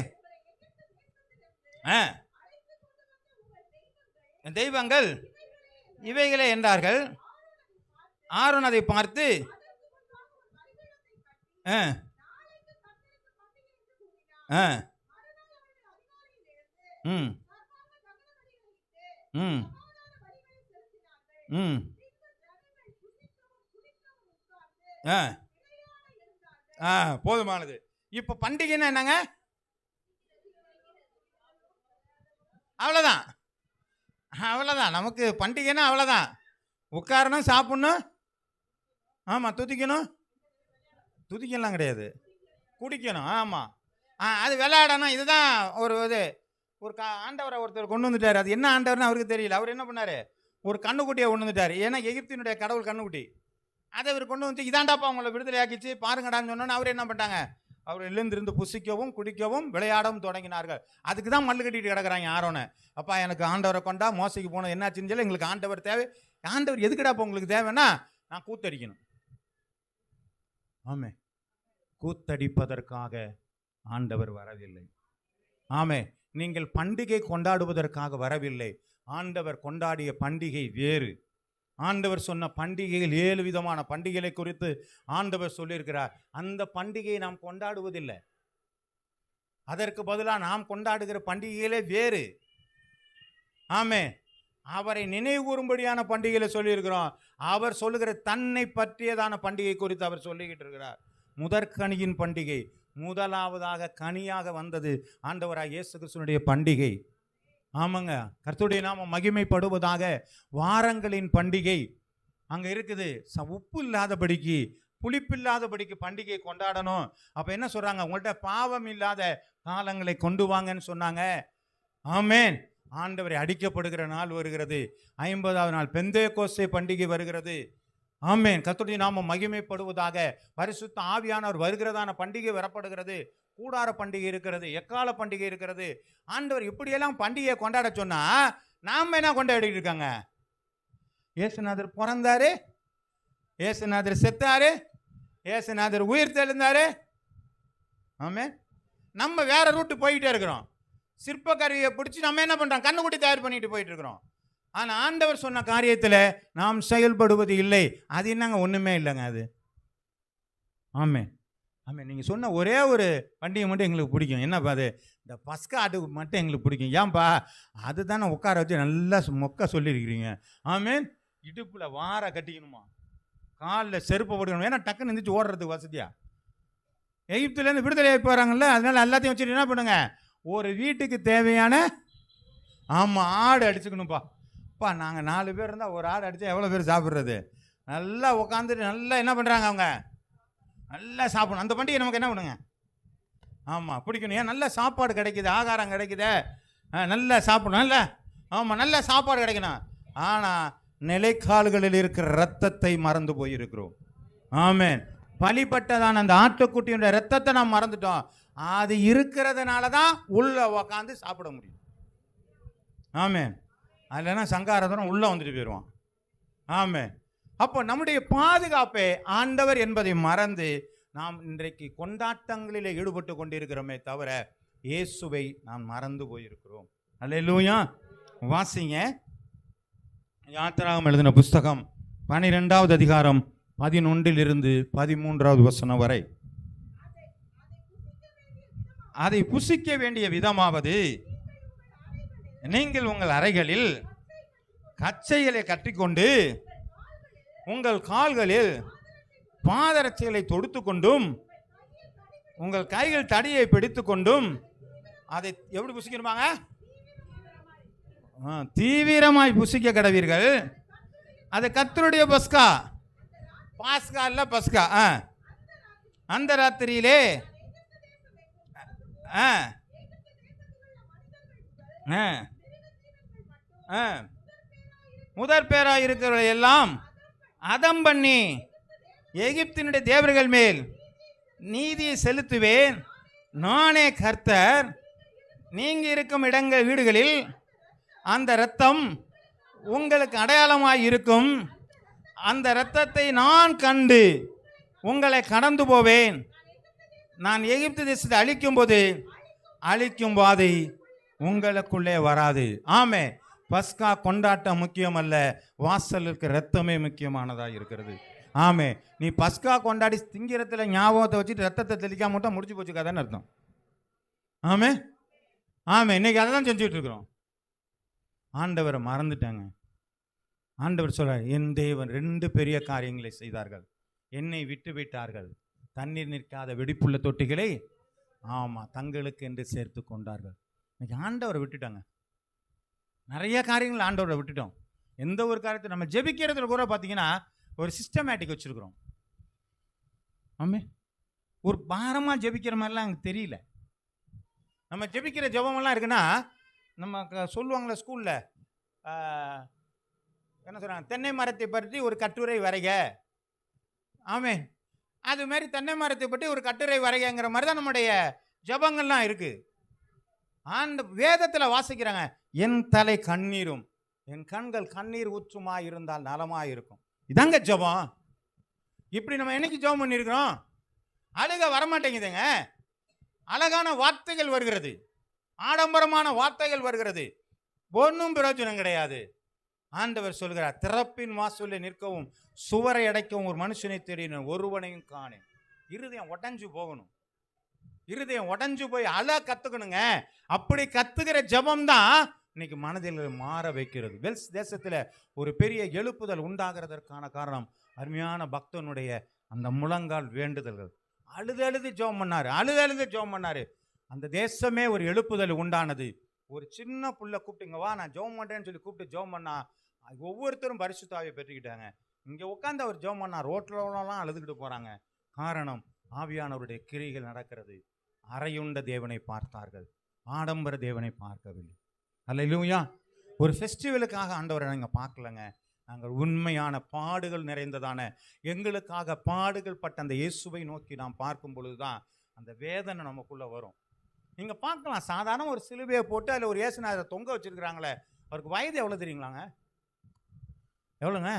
B: தெய்வங்கள் இவைகளே என்றார்கள். ஆரோன் அதை பார்த்து, ஆ ஆ போதுமானது. இப்ப பண்டிகைன்னா என்னங்க? அவ்வளவுதான், அவ்வளவுதான். நமக்கு பண்டிகைன்னா அவ்வளவுதான். உட்காரணும், சாப்பிடணும், ஆமா, துதிக்கணும். துதிக்கலாம் கிடையாது, குடிக்கணும். ஆமா, அது விளையாடணும். இதுதான் ஒரு இது. ஒரு ஆண்டவரை ஒருத்தர் கொண்டு வந்துட்டாரு. அது என்ன ஆண்டவர்னு அவருக்கு தெரியல. அவர் என்ன பண்ணாரு? ஒரு கண்ணுக்குட்டியை கொண்டு வந்துட்டாரு. ஏன்னா எகிப்தினுடைய கடவுள் கண்ணுக்குட்டி. அதை அவர் கொண்டு வந்து இதாண்டாப்பா உங்களை விடுதலை ஆக்கிச்சு பாருங்கடான்னு சொன்னோன்னு அவர் என்ன பண்ணிட்டாங்க? அவர் எழுந்திருந்து புசிக்கவும் குடிக்கவும் விளையாடவும் தொடங்கினார்கள். அதுக்கு தான் மல்லு கட்டிட்டு கிடக்குறாங்க ஆரோனை. அப்பா எனக்கு ஆண்டவரை கொண்டா, மோசைக்கு போனது என்னாச்சுன்னு சொல்லி எங்களுக்கு ஆண்டவர் தேவை. ஆண்டவர் எதுக்குடாப்பா உங்களுக்கு தேவைன்னா நான் கூத்தடிக்கணும். ஆமே, கூத்தடிப்பதற்காக ஆண்டவர் வரவில்லை. ஆமே, நீங்கள் பண்டிகை கொண்டாடுவதற்காக வரவில்லை. ஆண்டவர் கொண்டாடிய பண்டிகை வேறு. ஆண்டவர் சொன்ன பண்டிகைகள் 7 விதமான பண்டிகைகளை குறித்து ஆண்டவர் சொல்லியிருக்கிறார். அந்த பண்டிகையை நாம் கொண்டாடுவதில்லை. அதற்கு பதிலாக நாம் கொண்டாடுகிற பண்டிகைகளே வேறு. ஆமே, அவரை நினைவு கூறும்படியான பண்டிகைகளை சொல்லியிருக்கிறோம். அவர் சொல்லுகிற தன்னை பற்றியதான பண்டிகை குறித்து அவர் சொல்லிக்கிட்டு இருக்கிறார். முதற்கனியின் பண்டிகை, முதலாவதாக கனியாக வந்தது ஆண்டவராக இயேசு கிறிஸ்துவினுடைய பண்டிகை. ஆமாங்க, கர்த்தருடைய நாமம் மகிமைப்படுவதாக. வாரங்களின் பண்டிகை அங்கே இருக்குது. உப்பு இல்லாதபடிக்கு, புளிப்பில்லாதபடிக்கு பண்டிகை கொண்டாடணும். அப்போ என்ன சொல்கிறாங்க? உங்கள்கிட்ட பாவம் இல்லாத காலங்களை கொண்டு வாங்கன்னு சொன்னாங்க. ஆமேன். ஆண்டவரை அடிக்கப்படுகிற நாள் வருகிறது. 50வது நாள் பெந்தேகோஸ்தே பண்டிகை வருகிறது. ஆமேன், கர்த்தருடைய நாமம் மகிமைப்படுவதாக. பரிசுத்த ஆவியானவர் வருகிறதான பண்டிகை வரப்படுகிறது. கூடார பண்டிகை இருக்கிறது, எக்கால பண்டிகை இருக்கிறது. ஆண்டவர் இப்படியெல்லாம் பண்டிகையை கொண்டாட சொன்னா நாம என்ன கொண்டாடிட்டு இருக்காங்க? இயேசுநாதர் பிறந்தாரு, இயேசுநாதர் செத்தாரு, இயேசுநாதர் உயிர் தெழுந்தாரு. ஆமே, நம்ம வேற ரூட்டு போயிட்டே இருக்கிறோம். சிற்ப கருவியை பிடிச்சி நம்ம என்ன பண்றோம்? கண்ணுக்குட்டி தயார் பண்ணிட்டு போயிட்டு இருக்கிறோம். ஆனால் ஆண்டவர் சொன்ன காரியத்தில் நாம் செயல்படுவது இல்லை. அது என்னங்க? ஒன்றுமே இல்லைங்க அது. ஆமே, ஆமே, நீங்கள் சொன்ன ஒரே ஒரு பண்டிகை மட்டும் எங்களுக்கு பிடிக்கும். என்னப்பா அது? இந்த பஸ்கா ஆட்டு மட்டும் எங்களுக்கு பிடிக்கும். ஏன்பா? அது தானே உட்கார வச்சு நல்லா மொக்க சொல்லியிருக்கிறீங்க. ஆமேன். இடுப்பில் வார கட்டிக்கணுமா, காலில் செருப்பை போட்டுக்கணும். ஏன்னா டக்குன்னு இருந்துச்சு ஓடுறதுக்கு வசதியா. எகிப்துலேருந்து விடுதலை போகிறாங்கல்ல, அதனால எல்லாத்தையும் வச்சுட்டு என்ன பண்ணுங்க? ஒரு வீட்டுக்கு தேவையான ஆடு அடிச்சுக்கணும்ப்பா. நாங்கள் 4 பேர் இருந்தால் ஒரு ஆடு அடித்தா எவ்வளோ பேர் சாப்பிட்றது? நல்லா உட்காந்துட்டு நல்லா என்ன பண்ணுறாங்க? அவங்க நல்லா சாப்பிடணும். அந்த பண்டிகை நமக்கு என்ன பண்ணுங்க? ஆமாம், பிடிக்கணும். ஏன்? நல்ல சாப்பாடு கிடைக்குது, ஆகாரம் கிடைக்குது, நல்லா சாப்பிடணும். இல்லை, ஆமாம், நல்ல சாப்பாடு கிடைக்கணும். ஆனால் நிலைக்கால்களில் இருக்கிற ரத்தத்தை மறந்து போயிருக்கிறோம். ஆமேன். பலிப்பட்டதான அந்த ஆட்டுக்குட்டியுடைய ரத்தத்தை நாம் மறந்துட்டோம். அது இருக்கிறதுனால தான் உள்ள உக்காந்து சாப்பிட முடியும். ஆமேன். இல்லைன்னா சங்காரதனம் உள்ளே வந்துட்டு போயிடுவான். ஆமேன். அப்போ நம்முடைய பாதுகாப்பே ஆண்டவர் என்பதை மறந்து நாம் இன்றைக்கு கொண்டாட்டங்களில் ஈடுபட்டு கொண்டிருக்கிறோமே தவிர இயேசுவை நாம் மறந்து போயிருக்கிறோம். அல்லேலூயா. வாசிங்க யாத்திராகமம் எழுதின புஸ்தகம் 12வது அதிகாரம் 11லிருந்து 13வது வசனம் வரை. அதை புசிக்க வேண்டிய விதமாவது, நீங்கள் உங்கள் அறைகளில் கச்சைகளை கட்டிக்கொண்டு உங்கள் கால்களில் பாதரட்சைகளை தொடுத்து கொண்டும் உங்கள் கைகள் தடியை பிடித்து கொண்டும் அதை எப்படி புசிக்கணுமாங்க? தீவிரமாய் புசிக்க கடவீர்கள். அது கர்த்தருடைய பஸ்கா. பாஸ்கா இல்ல, பஸ்கா. அந்த ராத்திரியிலே முதற் பேராய் இருக்கிறவர்கள் எல்லாம் அதம் பண்ணி எகிப்தினுடைய தேவர்கள் மேல் நீதியை செலுத்துவேன். நானே கர்த்தர். நீங்க இருக்கும் இடங்கள் வீடுகளில் அந்த இரத்தம் உங்களுக்கு அடையாளமாய் இருக்கும். அந்த இரத்தத்தை நான் கண்டு உங்களை கடந்து போவேன். நான் எகிப்து தேசத்தை அழிக்கும் பாதை உங்களுக்குள்ளே வராது. ஆமே, பஸ்கா கொண்டாட்டம் முக்கியம் அல்ல, வாசலுக்கு ரத்தமே முக்கியமானதாக இருக்கிறது. ஆமே, நீ பஸ்கா கொண்டாடி திங்கிறத்துல ஞாபகத்தை வச்சுட்டு ரத்தத்தை தெளிக்காம மட்டும் முடிச்சு போச்சு கதைன்னு அர்த்தம். ஆமே, ஆமே, இன்னைக்கு அதை தான் செஞ்சுட்டு இருக்கிறோம். ஆண்டவரை மறந்துட்டாங்க. ஆண்டவர் சொல்றார், என் தேவன் 2 பெரிய காரியங்களை செய்தார்கள். என்னை விட்டு விட்டார்கள். தண்ணீர் நிற்காத வெடிப்புள்ள தொட்டிகளை தங்களுக்கு என்று சேர்த்து கொண்டார்கள். இன்னைக்கு ஆண்டவரை விட்டுட்டாங்க. நிறைய காரியங்கள் ஆண்டவரை விட்டுட்டோம். எந்த ஒரு காரியத்தை நம்ம ஜெபிக்கிறதுல கூட பார்த்தீங்கன்னா ஒரு சிஸ்டமேட்டிக் வச்சுருக்குறோம். ஒரு பாரமாக ஜெபிக்கிற மாதிரிலாம் எனக்கு தெரியல. நம்ம ஜெபிக்கிற ஜெபமெல்லாம் இருக்குன்னா, நம்ம சொல்லுவாங்களே ஸ்கூலில் என்ன சொல்கிறாங்க, தென்னை மரத்தை பற்றி ஒரு கட்டுரை வரைக. அது மாதிரி தென்னை மரத்தை பற்றி ஒரு கட்டுரை வரைகிற மாதிரி தான் நம்முடைய ஜபங்கள்லாம் இருக்கு. அந்த வேதத்தில் வாசிக்கிறாங்க, என் தலை கண்ணீரும் என் கண்கள் கண்ணீர் ஊற்றுமா இருந்தால் நலமா இருக்கும். இதாங்க ஜபம். இப்படி நம்ம என்னைக்கு ஜபம் பண்ணியிருக்கிறோம்? அழுக வரமாட்டேங்குதுங்க. அழகான வார்த்தைகள் வருகிறது, ஆடம்பரமான வார்த்தைகள் வருகிறது, ஒன்றும் பிரயோஜனம் கிடையாது. ஆண்டவர் சொல்கிறார், திறப்பின் வாசலில் நிற்கவும் சுவரை அடைக்கவும் ஒரு மனுஷனை தெரியணும், ஒருவனையும் காணேன். இருதயம் உடஞ்சு போகணும். இருதயம் உடஞ்சு போய் அழ கத்துக்கணுங்க. அப்படி கத்துக்கிற ஜபம் தான் இன்னைக்கு மனதில் மாற வைக்கிறது. வெல்ஸ் தேசத்தில் ஒரு பெரிய எழுப்புதல் உண்டாகிறதற்கான காரணம் அருமையான பக்தனுடைய அந்த முழங்கால் வேண்டுதல்கள். அழுது ஜெபம் பண்ணாரு. அந்த தேசமே ஒரு எழுப்புதல் உண்டானது. ஒரு சின்ன புள்ள கூப்பிட்டுங்க வா நான் ஜெபம் பண்ணுறேன்னு சொல்லி கூப்பிட்டு ஜெபம் பண்ணா ஒவ்வொருத்தரும் பரிசுத்த ஆவியை பெற்றுக்கிட்டாங்க. இங்கே உட்காந்து அவர் ஜெபம் பண்ணா ரோட்லலாம் அழுதுகிட்டு போகிறாங்க. காரணம், ஆவியானவருடைய கிரிகள் நடக்கிறது. அறையுண்ட தேவனை பார்த்தார்கள், ஆடம்பர தேவனை பார்க்கவில்லை. அல்லேலூயா. ஒரு ஃபெஸ்டிவலுக்காக ஆண்டவரை நாங்கள் பார்க்கலங்க. நாங்கள் உண்மையான பாடுகள் நிறைந்ததான எங்களுக்காக பாடுகள் பட்ட அந்த இயேசுவை நோக்கி நாம் பார்க்கும் பொழுது தான் அந்த வேதனை நமக்குள்ளே வரும். நீங்கள் பார்க்கலாம், சாதாரண ஒரு சிலுவையை போட்டு அதில் ஒரு இயேசுநாதரை தொங்க வச்சுருக்கிறாங்களே, அவருக்கு வயது எவ்வளோ தெரியுங்களாங்க? எவ்வளோங்க?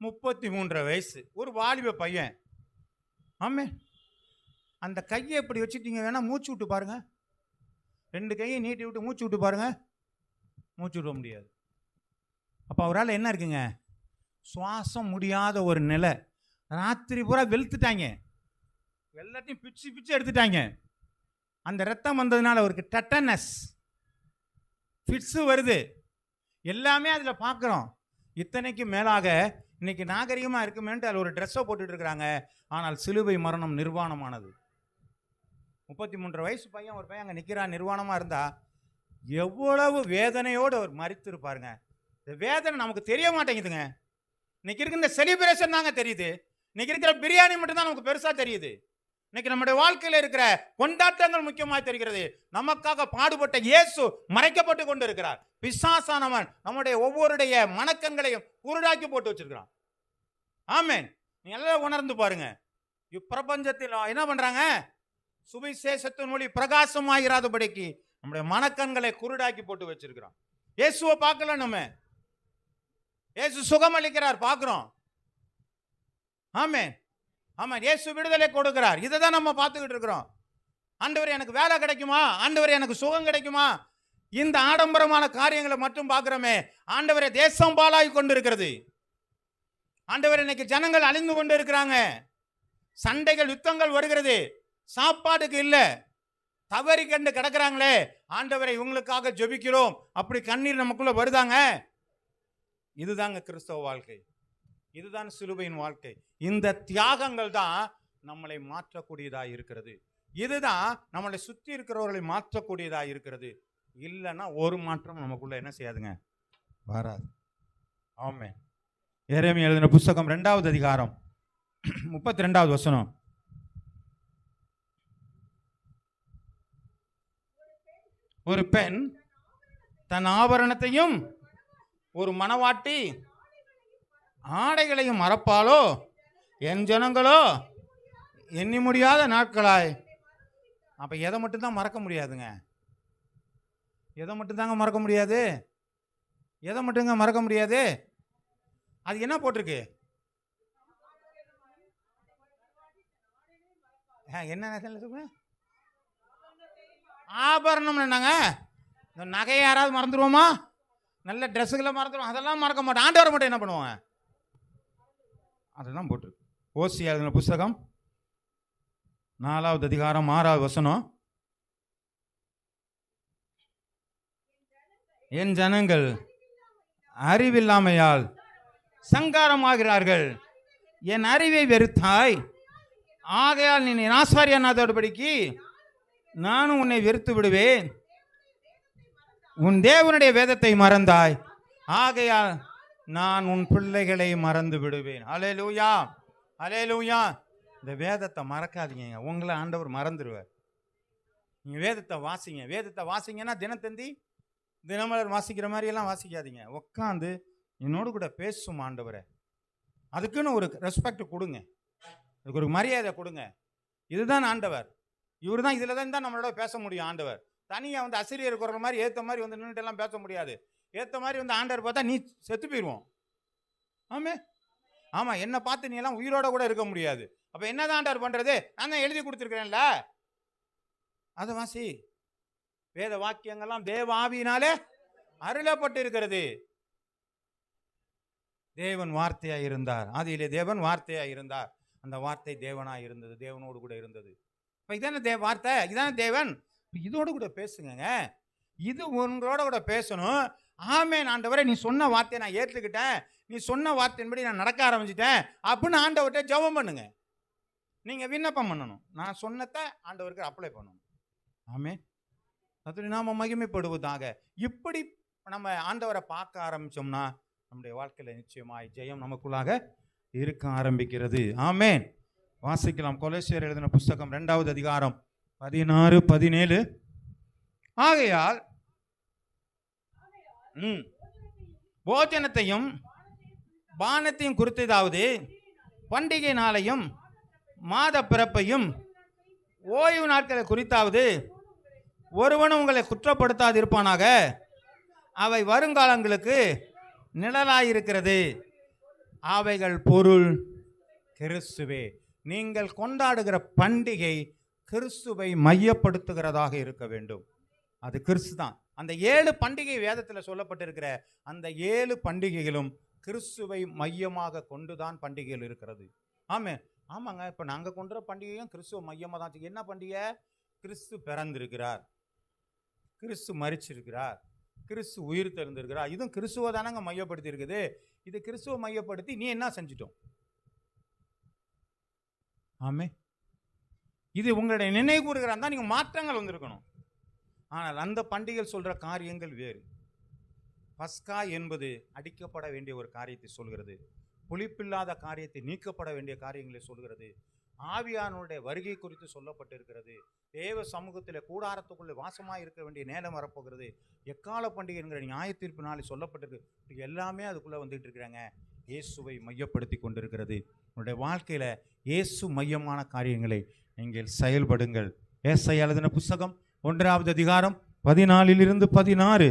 B: 33 வயசு. ஒரு வாலிப பையன். அந்த கையை இப்படி வச்சுட்டீங்க, வேணா மூச்சு விட்டு பாருங்க. 2 கையை நீட்டி விட்டு மூச்சு விட்டு பாருங்க, மூச்சு விட முடியாது. அப்போ அவரால் என்ன இருக்குங்க? சுவாசம் முடியாத ஒரு நிலை. ராத்திரி பூரா வெளுத்துட்டாங்க, எல்லாத்தையும் பிச்சு எடுத்துட்டாங்க. அந்த ரத்தம் வந்ததுனால அவருக்கு டெட்டனஸ் ஃபிட்ஸு வருது. எல்லாமே அதில் பார்க்குறோம். இத்தனைக்கு மேலாக இன்னைக்கு நாகரிகமாக இருக்குமேன்ட்டு அதில் ஒரு ட்ரெஸ்ஸை போட்டுட்டு இருக்கிறாங்க. ஆனால் சிலுவை மரணம் நிர்வாணமானது. 33 வயசு பையன், ஒரு பையன் அங்கே நிற்கிறான், நிர்வாணமாக இருந்தா எவ்வளவு வேதனையோடு அவர் மரித்திருப்பாருங்க. இந்த வேதனை நமக்கு தெரிய மாட்டேங்குதுங்க. இன்னைக்கு இருக்கிற இந்த செலிப்ரேஷன் தாங்க தெரியுது. இன்னைக்கு இருக்கிற பிரியாணி மட்டும்தான் நமக்கு பெருசாக தெரியுது. இன்னைக்கு நம்முடைய வாழ்க்கையில் இருக்கிற கொண்டாட்டங்கள் முக்கியமாக தெரிகிறது. நமக்காக பாடுபட்ட இயேசு மறைக்கப்பட்டு கொண்டு இருக்கிறார். பிசாசானவன் நம்முடைய ஒவ்வொருடைய மனக்கண்களையும் குருடாக்கி போட்டு வச்சிருக்கிறான். ஆமென். நீங்க எல்லாம் உணர்ந்து பாருங்க. இப்பிரபஞ்சத்தில் என்ன பண்றாங்க? சுவிசேஷத்தின் ஒளி பிரகாசமாயிராதபடிக்கு நம்முடைய மனக்கண்களை குருடாக்கி போட்டு வச்சிருக்கிறோம். இயேசுவை பார்க்கல நம்ம. இயேசு சுகம் அளிக்கிறார், பார்க்கிறோம். ஆமென். இயேசு விடுதலை கொடுக்கிறார். இதை தான் நம்ம பார்த்துக்கிட்டு இருக்கிறோம். ஆண்டவரே எனக்கு வேலை கிடைக்குமா, ஆண்டவரே எனக்கு சுகம் கிடைக்குமா, இந்த ஆடம்பரமான காரியங்களை மட்டும் பார்க்கிறோமே. ஆண்டவரே தேசம் பாழாகி கொண்டு இருக்கிறது. ஆண்டவரே இன்னைக்கு ஜனங்கள் அழிந்து கொண்டு இருக்கிறாங்க. சண்டைகள், யுத்தங்கள் வருகிறது. சாப்பாடுக்கு இல்லை, தவறி கண்டு கிடக்கிறாங்களே. ஆண்டவரை இவங்களுக்காக ஜெபிக்கிறோம், அப்படி கண்ணீர் நமக்குள்ள வருதாங்க. இதுதாங்க கிறிஸ்தவ வாழ்க்கை, இதுதான் சிலுவையின் வாழ்க்கை. இந்த தியாகங்கள் தான் நம்மளை மாற்றக்கூடியதா இருக்கிறது. இதுதான் நம்மளை சுற்றி இருக்கிறவர்களை மாற்றக்கூடியதா இருக்கிறது. இல்லைன்னா ஒரு மாற்றம் நமக்குள்ள என்ன செய்யாதுங்க, வராது. ஆமென். எரேமியா எழுதின புத்தகம் 2வது அதிகாரம் 32வது வசனம். ஒரு பெண் தன் ஆபரணத்தையும் ஒரு மணவாட்டி ஆடைகளையும் மறப்பாலோ, என் ஜனங்களோ எண்ணி முடியாத நாட்களாய். அப்ப எதை மட்டும்தான் மறக்க முடியாதுங்க? எதை மட்டும்தாங்க மறக்க முடியாது? எதை மட்டுங்க மறக்க முடியாது? அது என்ன போட்டிருக்கு? என்ன ஆபரணம்? என்னங்க நகையை யாராவது மறந்துடுவோமா? நல்ல ட்ரெஸ்ஸுகளை மறந்துடுவோம், அதெல்லாம் மறக்க மாட்டோம். ஆண்டவரை மட்டும் என்ன பண்ணுவாங்க? அதெல்லாம் போட்டிருக்கு. ஓசியா எழுதின புத்தகம் 4வது அதிகாரம் 6வது வசனம். என் ஜனங்கள் அறிவில்லாமையால் சங்காரமாகிறார்கள். என் அறிவை வெறுத்தாய், ஆகையால் நீ ஆசாரியனாதபடிக்கு நானும் உன்னை வெறுத்து விடுவேன். உன் தேவனுடைய வேதத்தை மறந்தாய், ஆகையால் நான் உன் பிள்ளைகளை மறந்து விடுவேன். அல்லேலூயா, அல்லேலூயா. இந்த வேதத்தை மறக்காதீங்க, உங்களை ஆண்டவர் மறந்துடுவார். நீங்கள் வேதத்தை வாசிங்க. வேதத்தை வாசிங்கன்னா தினத்தந்தி தினமலர் வாசிக்கிற மாதிரியெல்லாம் வாசிக்காதீங்க. உட்காந்து என்னோடு கூட பேசும் ஆண்டவரை. அதுக்குன்னு ஒரு ரெஸ்பெக்ட் கொடுங்க, அதுக்கு ஒரு மரியாதை கொடுங்க. இதுதான் ஆண்டவர், இவர் தான். இதில் தான் நம்மளோட பேச முடியும் ஆண்டவர். தனியாக வந்து அசிரியர் குரல் மாதிரி ஏற்ற மாதிரி வந்து நின்றுட்டு எல்லாம் பேச முடியாது. ஏற்ற மாதிரி வந்து ஆண்டவர் பார்த்தா நீ செத்து போயிடுவோம். ஆமே, ஆமாம். என்னை பார்த்து நீ எல்லாம் உயிரோட கூட இருக்க முடியாது. அப்போ என்னதான் ஆண்டவர் பண்ணுறது? நான் தான் எழுதி கொடுத்துருக்கிறேன்ல, அதை வாசி. வேத வாக்கியங்கள்லாம் தேவ ஆவியினாலே அருளப்பட்டு இருக்கிறது. தேவன் வார்த்தையாக இருந்தார், ஆதியிலே தேவன் வார்த்தையாக இருந்தார். அந்த வார்த்தை தேவனாக இருந்தது, தேவனோடு கூட இருந்தது. இப்போ இதான வார்த்தை, இதான தேவன். இதோடு கூட பேசுங்க, இது உங்களோட கூட பேசணும். ஆமென் ஆண்டவரே, நீ சொன்ன வார்த்தையை நான் ஏற்றுக்கிட்டேன், நீ சொன்ன வார்த்தையின்படி நான் நடக்க ஆரம்பிச்சிட்டேன் அப்படின்னு ஆண்டவர்கிட்ட ஜெபம் பண்ணுங்க. நீங்கள் விண்ணப்பம் பண்ணணும். நான் சொன்னதை ஆண்டவருக்கு அப்ளை பண்ணணும். ஆமென். அது நாம மகிமைப்படுவதாக. இப்படி நம்ம ஆண்டவரை பார்க்க ஆரம்பிச்சோம்னா நம்முடைய வாழ்க்கையில் நிச்சயமாய் ஜெயம் நமக்குள்ளாக இருக்க ஆரம்பிக்கிறது. ஆமென். வாசிக்கலாம். கொலோசியர் எழுதின புஸ்தகம் 2வது அதிகாரம் 16, 17. ஆகையால் போஜனத்தையும் பானத்தையும் குறித்ததாவது, பண்டிகை நாளையும் மாத பிறப்பையும் ஓய்வு நாட்களை குறித்தாவது ஒருவனும் உங்களை குற்றப்படுத்தாது இருப்பானாக. அவை வருங்காலங்களுக்கு நிழலாயிருக்கிறது, அவைகள் பொருள் கிறிஸ்துவே. நீங்கள் கொண்டாடுகிற பண்டிகை கிறிஸ்துவை மையப்படுத்துகிறதாக இருக்க வேண்டும். அது கிறிஸ்து தான். அந்த 7 பண்டிகை வேதத்தில் சொல்லப்பட்டிருக்கிற அந்த 7 பண்டிகைகளும் கிறிஸ்துவை மையமாக கொண்டுதான் பண்டிகைகள் இருக்கிறது. ஆமாங்க. இப்போ நாங்கள் கொண்டுற பண்டிகையும் கிறிஸ்துவ மையமாக தான். என்ன பண்டிகை? கிறிஸ்து பிறந்திருக்கிறார், கிறிஸ்து மரிச்சிருக்கிறார், கிறிஸ்து உயிர் தெரிந்திருக்கிறார். இதுவும் கிறிஸ்துவ தானங்க மையப்படுத்தி இருக்குது. இது கிறிஸ்துவ மையப்படுத்தி நீ என்ன செஞ்சிட்டோம்? ஆமே. இது உங்களுடைய நினைவு கூறுகிறான் தான் நீங்கள் மாற்றங்கள் வந்திருக்கணும். ஆனால் அந்த பண்டிகைகள் சொல்கிற காரியங்கள் வேறு. பஸ்கா என்பது அடிக்கப்பட வேண்டிய ஒரு காரியத்தை சொல்கிறது, புளிப்பில்லாத காரியத்தை நீக்கப்பட வேண்டிய காரியங்களை சொல்கிறது. ஆவியானுடைய வருகை குறித்து சொல்லப்பட்டிருக்கிறது. தேவ சமூகத்தில் கூடாரத்துக்குள்ளே வாசமாக இருக்க வேண்டிய நேரம் வரப்போகிறது. எக்கால பண்டிகை என்கிற நியாய தீர்ப்பு நாளை சொல்லப்பட்டிருக்கு. எல்லாமே அதுக்குள்ளே வந்துட்டு இருக்கிறாங்க. இயேசுவை மையப்படுத்தி கொண்டிருக்கிறது. உன்னுடைய வாழ்க்கையில் இயேசு மையமான காரியங்களை நீங்கள் செயல்படுங்கள். ஏசாயா எழுதின புஸ்தகம் 1வது அதிகாரம் 14 - 16.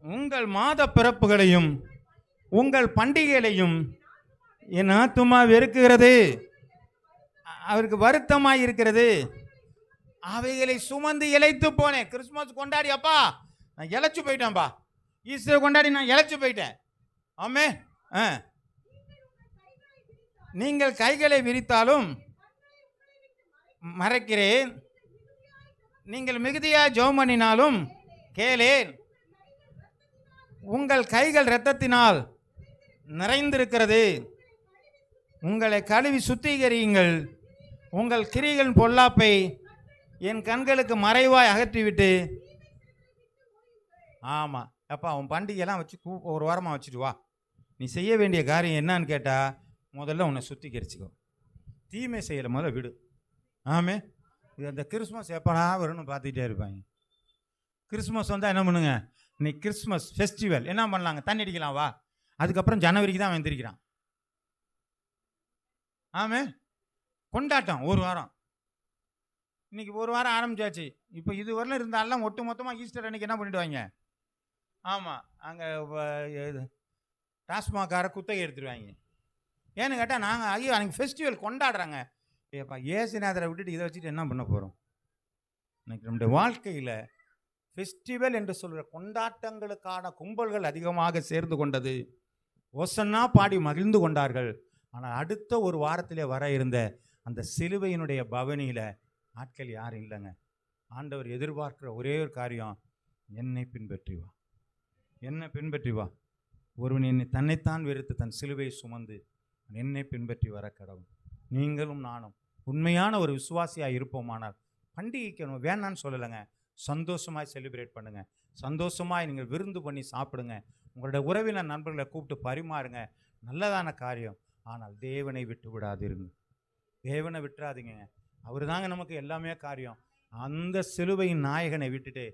B: உங்கள் மாத பிறப்புகளையும் உங்கள் பண்டிகைகளையும் என் ஆத்துமா வெறுக்கிறது, அவருக்கு வருத்தமாய் இருக்கிறது. அவைகளை சுமந்து இளைத்து போனேன். கிறிஸ்துமஸ் கொண்டாடி அப்பா நான் இழைச்சு போயிட்டேன்ப்பா, ஈஸ்டர் கொண்டாடி நான் இழைச்சு போயிட்டேன். ஆமே. நீங்கள் கைகளை விரித்தாலும் மறைக்கிறேன், நீங்கள் மிகுதியாக ஜெபம் பண்ணினாலும் கேளேன். உங்கள் கைகள் இரத்தத்தினால் நிறைந்திருக்கிறது, உங்களை கழுவி சுத்திகரியுங்கள். உங்கள் கிரிகளின் பொல்லாப்பை என் கண்களுக்கு மறைவாய் அகற்றிவிட்டு. ஆமாம் அப்பா, உன் பண்டிகையெல்லாம் வச்சு ஒரு வாரமாக வச்சுட்டு வா. நீ செய்ய வேண்டிய காரியம் என்னன்னு கேட்டால், முதல்ல உன்னை சுத்திகரிச்சுக்கோ. தீமை செய்யலை முதல்ல விடு. ஆமே. இது அந்த கிறிஸ்மஸ் எப்படா வரும்னு பார்த்துக்கிட்டே இருப்பாங்க. கிறிஸ்மஸ் வந்தால் என்ன பண்ணுங்க, இன்னைக்கு கிறிஸ்மஸ் ஃபெஸ்டிவல் என்ன பண்ணலாங்க, தண்ணி அடிக்கலாம் வா. அதுக்கப்புறம் ஜனவரிக்கு தான் வந்திருக்கிறான். ஆமே. கொண்டாட்டம் ஒரு வாரம். இன்னைக்கு ஒரு வாரம் ஆரம்பிச்சாச்சு. இப்போ இது வரலாம் இருந்தாலும் ஒட்டு மொத்தமாக ஈஸ்டர் அன்னைக்கு என்ன பண்ணிடுவாங்க, ஆமாம் அங்கே டாஸ்மாகார குத்தகை எடுத்துடுவாங்க. ஏன்னு கேட்டால் நாங்கள் ஐயோ அன்றைக்கி ஃபெஸ்டிவல் கொண்டாடுறாங்க. ஏப்பா ஏசுநாதரை விட்டுட்டு இதை வச்சுட்டு என்ன பண்ண போகிறோம்? இன்னைக்கு நம்முடைய வாழ்க்கையில் ஃபெஸ்டிவல் என்று சொல்கிற கொண்டாட்டங்களுக்கான கும்பல்கள் அதிகமாக சேர்ந்து கொண்டது. ஓசன்னா பாடி மகிழ்ந்து கொண்டார்கள். ஆனால் அடுத்த ஒரு வாரத்திலே வர இருந்த அந்த சிலுவையினுடைய பவனியில் ஆட்கள் யாரும் இல்லைங்க. ஆண்டவர் எதிர்பார்க்கிற ஒரே ஒரு காரியம், என்னை பின்பற்றி வா, என்னை பின்பற்றி வா. ஒருவன் என்னை தன்னைத்தான் வெறுத்து தன் சிலுவை சுமந்து என்னை பின்பற்றி வர கடவுள். நீங்களும் நானும் உண்மையான ஒரு விசுவாசியாக இருப்போமானால் பண்டிகைக்கு வேணான்னு சொல்லலைங்க, சந்தோஷமாய் செலிப்ரேட் பண்ணுங்க, சந்தோஷமாய் நீங்கள் விருந்து பண்ணி சாப்பிடுங்க, உங்களுடைய உறவினர் நண்பர்களை கூப்பிட்டு பரிமாறுங்க, நல்லதான காரியம். ஆனால் தேவனை விட்டு விடாதிருங்க, தேவனை விட்டுறாதீங்க. அவர் தாங்க நமக்கு எல்லாமே காரியம். அந்த சிலுவையின் நாயகனை விட்டுட்டு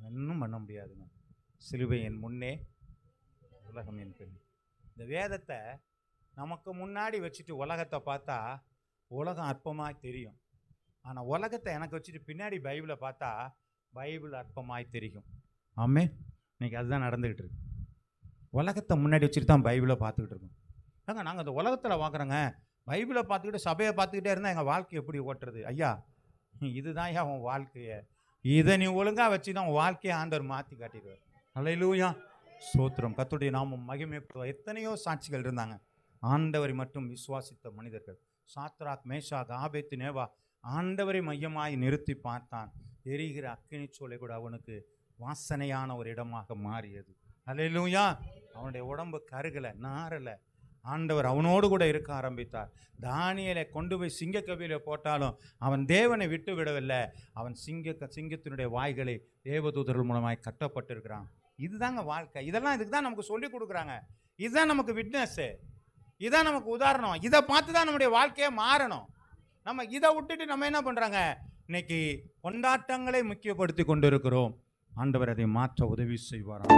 B: இன்னும் பண்ண முடியாதுங்க. சிலுவை என் முன்னே, உலகம் என் பின். இந்த வேதத்தை நமக்கு முன்னாடி வச்சுட்டு உலகத்தை பார்த்தா உலகம் அற்பமாய் தெரியும். ஆனால் உலகத்தை எனக்கு வச்சுட்டு பின்னாடி பைபிளை பார்த்தா பைபிள் அற்பமாய் தெரியும். ஆமே, இன்னைக்கு அதுதான் நடந்துக்கிட்டு இருக்கு. உலகத்தை முன்னாடி வச்சுட்டு தான் பைபிளை பார்த்துக்கிட்டு இருக்கோம். ஏங்க நாங்கள் அந்த உலகத்தில் பார்க்குறோங்க, பைபிளை பார்த்துக்கிட்டு சபையை பார்த்துக்கிட்டே இருந்தால் எங்கள் வாழ்க்கை எப்படி ஓட்டுறது? ஐயா, இதுதான் ஐயா உன் வாழ்க்கையை, இதை நீ ஒழுங்காக வச்சு தான் உன் வாழ்க்கையை ஆண்டவர் மாற்றி காட்டிடுவார். அல்லேலூயா, ஸ்தோத்திரம். கர்த்தருடைய நாமம் மகிமைப்படுத்துவார். எத்தனையோ சாட்சிகள் இருந்தாங்க, ஆண்டவரை மட்டும் விசுவாசித்த மனிதர்கள். சாத்ராக், மேஷாக், ஆபேத்து நேவா ஆண்டவரை மையமாய் நிறுத்தி பார்த்தான். எரிகிற அக்கினி சூளை கூட அவனுக்கு வாசனையான ஒரு இடமாக மாறியது. அல்லேலூயா. அவனுடைய உடம்பு கருகலை, நாரலை. ஆண்டவர் அவனோடு கூட இருக்க ஆரம்பித்தார். தானியேலை கொண்டு போய் சிங்கக்கவியில போட்டாலும் அவன் தேவனை விட்டு விடவில்லை. அவன் சிங்கத்தினுடைய வாய்களை தேவதூதர்கள் மூலமாய் கட்டப்பட்டிருக்கிறான். இதுதாங்க வாழ்க்கை. இதெல்லாம் இதுக்கு தான் நமக்கு சொல்லி கொடுக்குறாங்க. இதுதான் நமக்கு விட்னஸ்ஸு, இதுதான் நமக்கு உதாரணம். இதை பார்த்து தான் நம்முடைய வாழ்க்கையை மாறணும். நம்ம இதை விட்டுட்டு நம்ம என்ன பண்ணுறாங்க, இன்னைக்கு கொண்டாட்டங்களை முக்கியப்படுத்தி கொண்டு இருக்கிறோம். ஆண்டவர் அதை மாற்ற உதவி செய்வாராம்.